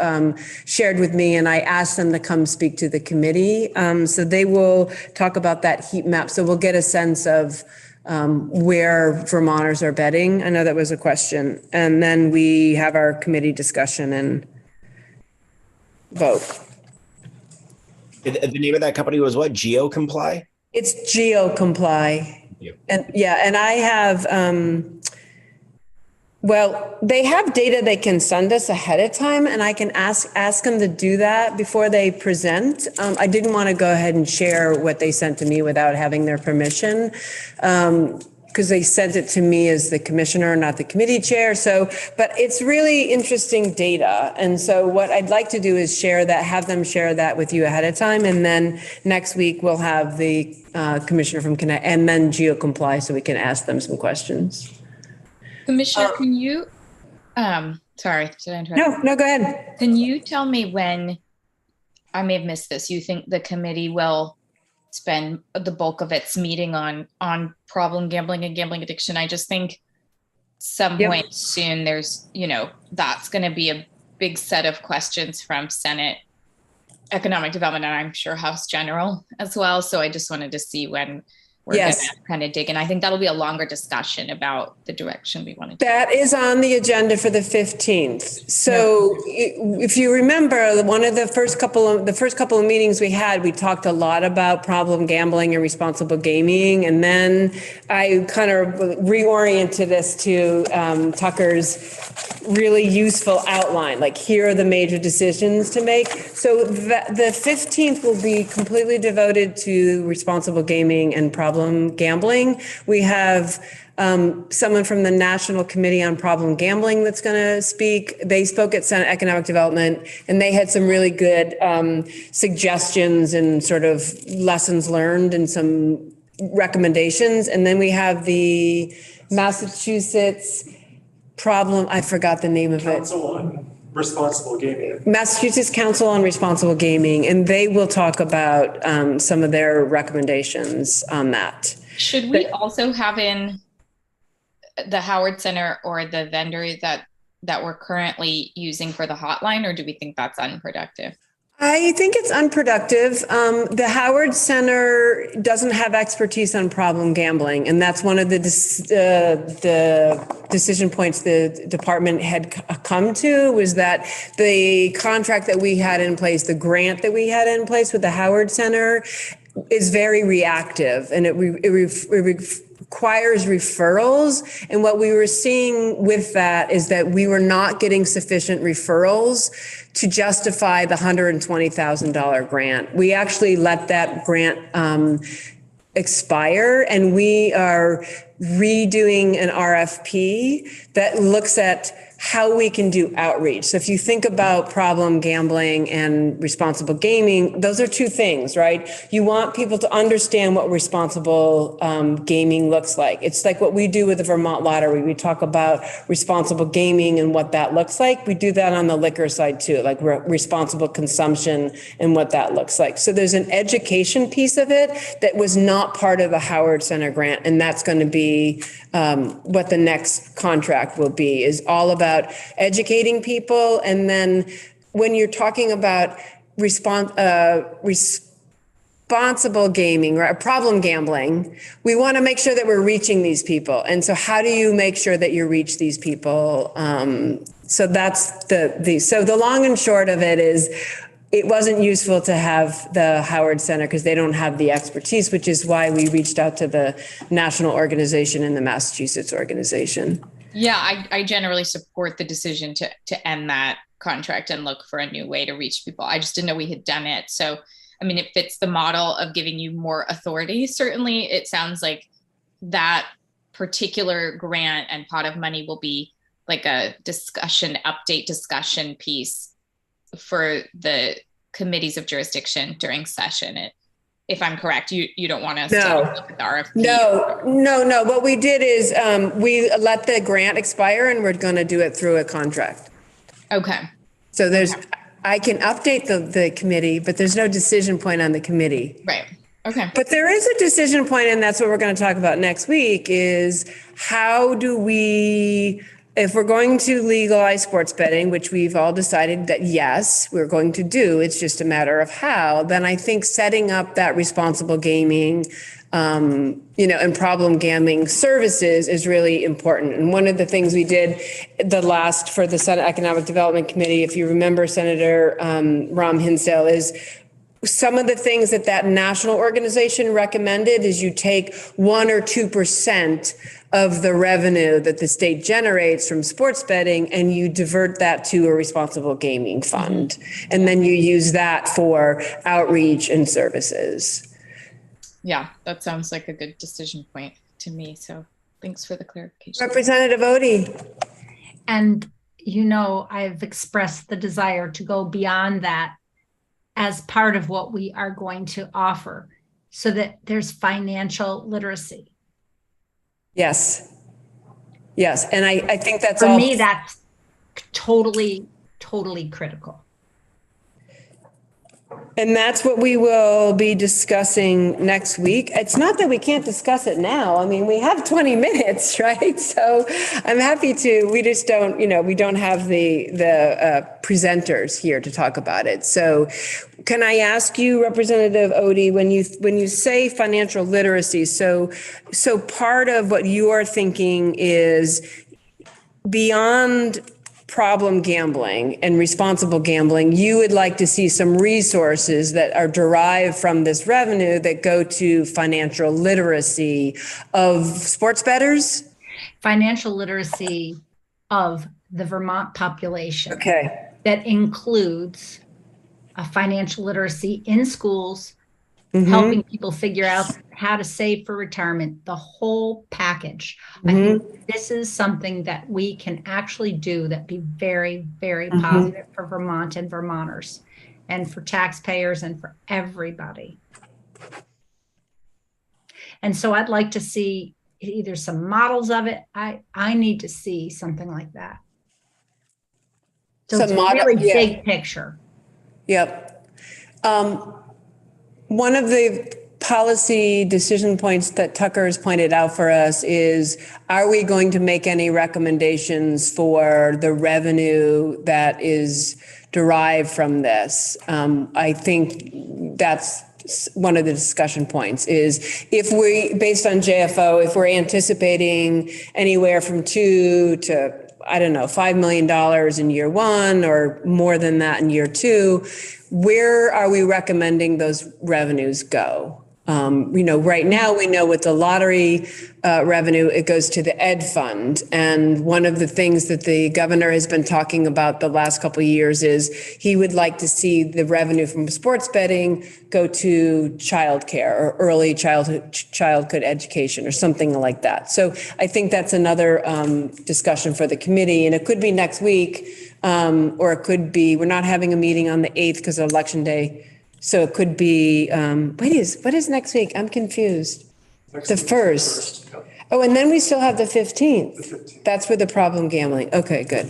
shared with me, and I asked them to come speak to the committee. So they will talk about that heat map. So we'll get a sense of where Vermonters are betting. I know that was a question. And then we have our committee discussion and vote. The name of that company was what? GeoComply? It's GeoComply. And I have, they have data they can send us ahead of time, and I can ask them to do that before they present. I didn't want to go ahead and share what they sent to me without having their permission. Because they sent it to me as the commissioner, not the committee chair. But it's really interesting data. And so what I'd like to do is have them share that with you ahead of time. And then next week we'll have the commissioner from Connect and then GeoComply so we can ask them some questions. Commissioner, can you, sorry, did I interrupt? No, go ahead. Can you tell me when, I may have missed this, you think the committee will spend the bulk of its meeting on problem gambling and gambling addiction? I just think some point soon there's, that's going to be a big set of questions from Senate Economic Development, and I'm sure House General as well. So I just wanted to see when we're going to kind of dig in. I think that'll be a longer discussion about the direction we want to take. That is on the agenda for the 15th. So if you remember, one of the first couple of meetings we had, we talked a lot about problem gambling and responsible gaming. And then I kind of reoriented this to Tucker's really useful outline, like here are the major decisions to make. So the 15th will be completely devoted to responsible gaming and problem gambling. We have someone from the National Committee on Problem Gambling that's going to speak. They spoke at Senate Economic Development, and they had some really good suggestions and sort of lessons learned and some recommendations. And then we have the Massachusetts I forgot the name of it. Council on Responsible Gaming. Massachusetts Council on Responsible Gaming, and they will talk about some of their recommendations on that. Should we also have in the Howard Center or the vendor that we're currently using for the hotline, or do we think that's unproductive? I think it's unproductive. The Howard Center doesn't have expertise on problem gambling, and that's one of the decision points the department had come to, was that the contract that we had in place, the grant that we had in place with the Howard Center, is very reactive, and it requires referrals. And what we were seeing with that is that we were not getting sufficient referrals to justify the $120,000 grant. We actually let that grant expire, and we are redoing an RFP that looks at how we can do outreach. So if you think about problem gambling and responsible gaming, those are two things, right? You want people to understand what responsible gaming looks like. It's like what we do with the Vermont Lottery. We talk about responsible gaming and what that looks like. We do that on the liquor side too, like responsible consumption and what that looks like. So there's an education piece of it that was not part of the Howard Center grant, and that's going to be what the next contract will be, is all about educating people. And then when you're talking about responsible gaming, right, problem gambling, we want to make sure that we're reaching these people. And so how do you make sure that you reach these people? So that's so the long and short of it is, it wasn't useful to have the Howard Center because they don't have the expertise, which is why we reached out to the national organization and the Massachusetts organization. Yeah, I generally support the decision to end that contract and look for a new way to reach people. I just didn't know we had done it. So, I mean, it fits the model of giving you more authority. Certainly, it sounds like that particular grant and pot of money will be like a update discussion piece for the committees of jurisdiction during session. If I'm correct, you don't want us to look at the RFP. No. What we did is we let the grant expire, and we're going to do it through a contract. Okay. So I can update the committee, but there's no decision point on the committee. Right. Okay. But there is a decision point, and that's what we're going to talk about next week, is how do we, if we're going to legalize sports betting, which we've all decided that yes, we're going to do, it's just a matter of how, then I think setting up that responsible gaming, and problem gambling services is really important. And one of the things we did for the Senate Economic Development Committee, if you remember Senator Ram Hinsdale, is some of the things that national organization recommended is you take 1 or 2% of the revenue that the state generates from sports betting, and you divert that to a responsible gaming fund. And then you use that for outreach and services. Yeah, that sounds like a good decision point to me. So thanks for the clarification. Representative Odie. And, I've expressed the desire to go beyond that as part of what we are going to offer, so that there's financial literacy. Yes. And I think that's for me, that's totally critical. And that's what we will be discussing next week. It's not that we can't discuss it now. I mean, we have 20 minutes, right? So I'm happy to, we just don't, we don't have the presenters here to talk about it. So can I ask you, Representative Odie, when you say financial literacy, so part of what you are thinking is beyond problem gambling and responsible gambling, you would like to see some resources that are derived from this revenue that go to financial literacy of sports bettors? Financial literacy of the Vermont population. Okay. That includes a financial literacy in schools, helping people figure out how to save for retirement, the whole package. I think this is something that we can actually do that be very, very positive for Vermont and Vermonters, and for taxpayers and for everybody. And so I'd like to see either some models of it. I need to see something like that. So it's a really big picture. Yep. One of the policy decision points that Tucker has pointed out for us is, are we going to make any recommendations for the revenue that is derive from this. I think that's one of the discussion points is if we, based on JFO, if we're anticipating anywhere from $2 to, I don't know, $5 million in year one or more than that in year two, where are we recommending those revenues go? Right now we know with the lottery revenue, it goes to the Ed Fund. And one of the things that the governor has been talking about the last couple of years is he would like to see the revenue from sports betting go to childcare or early childhood education or something like that. So I think that's another discussion for the committee, and it could be next week, or it could be, we're not having a meeting on the 8th because of Election Day. So it could be, what is next week? I'm confused. The 1st. Oh, and then we still have the 15th. That's with the problem gambling. Okay, good.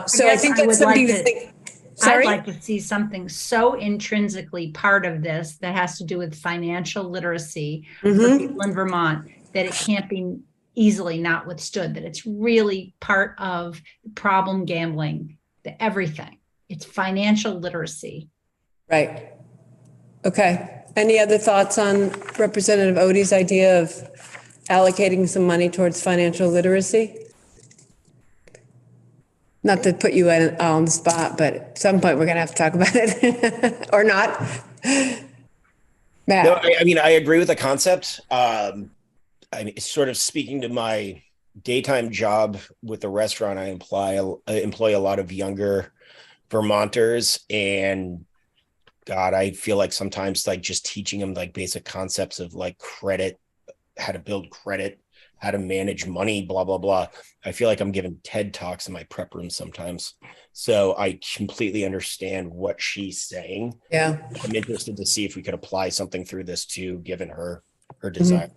So I think that's something to think. Sorry? I'd like to see something so intrinsically part of this that has to do with financial literacy for people in Vermont that it can't be easily not withstood, that it's really part of problem gambling, everything. It's financial literacy. Right. Okay. Any other thoughts on Representative Odie's idea of allocating some money towards financial literacy? Not to put you on the spot, but at some point we're going to have to talk about it or not. Matt. No, I agree with the concept. It's sort of speaking to my daytime job with the restaurant. I employ a lot of younger Vermonters, and God, I feel like sometimes like just teaching them like basic concepts of like credit, how to build credit, how to manage money, blah, blah, blah. I feel like I'm giving TED Talks in my prep room sometimes. So I completely understand what she's saying. Yeah. I'm interested to see if we could apply something through this too, given her desire.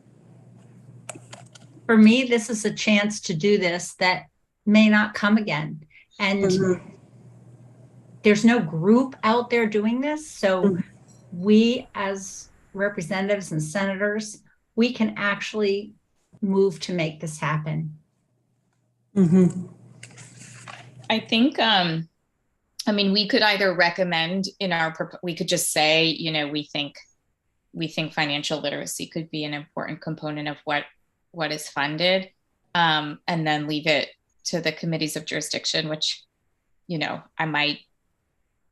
For me, this is a chance to do this that may not come again. And there's no group out there doing this. So we as representatives and senators, we can actually move to make this happen. I think, we could either recommend we could just say, we think financial literacy could be an important component of what is funded, and then leave it to the committees of jurisdiction, which, I might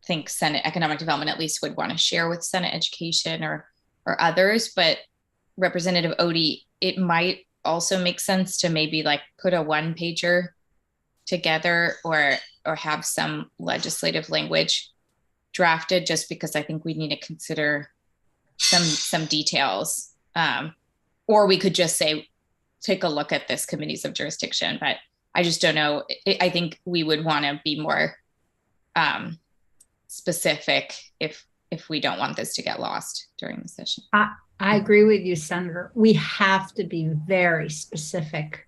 think Senate Economic Development at least would want to share with Senate Education or others. But Representative Odie, it might also make sense to maybe like put a one-pager together or have some legislative language drafted, just because I think we need to consider some details. Or we could just say, take a look at this committees of jurisdiction, but I just don't know. I think we would want to be more specific if we don't want this to get lost during the session. I agree with you, Senator. We have to be very specific.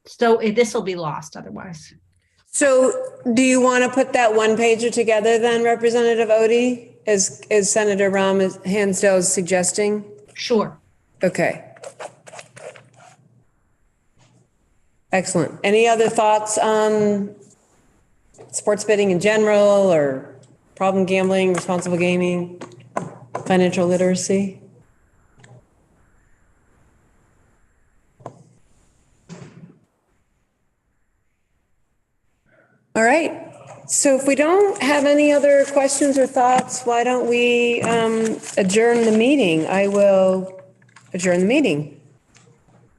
So this will be lost otherwise. So do you want to put that one pager together then, Representative Odie, as Senator Hansdale is suggesting? Sure. Okay. Excellent. Any other thoughts on sports betting in general, or problem gambling, responsible gaming, financial literacy? All right. So if we don't have any other questions or thoughts, why don't we adjourn the meeting? I will adjourn the meeting.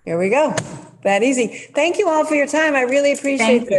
Here we go. That easy. Thank you all for your time. I really appreciate it.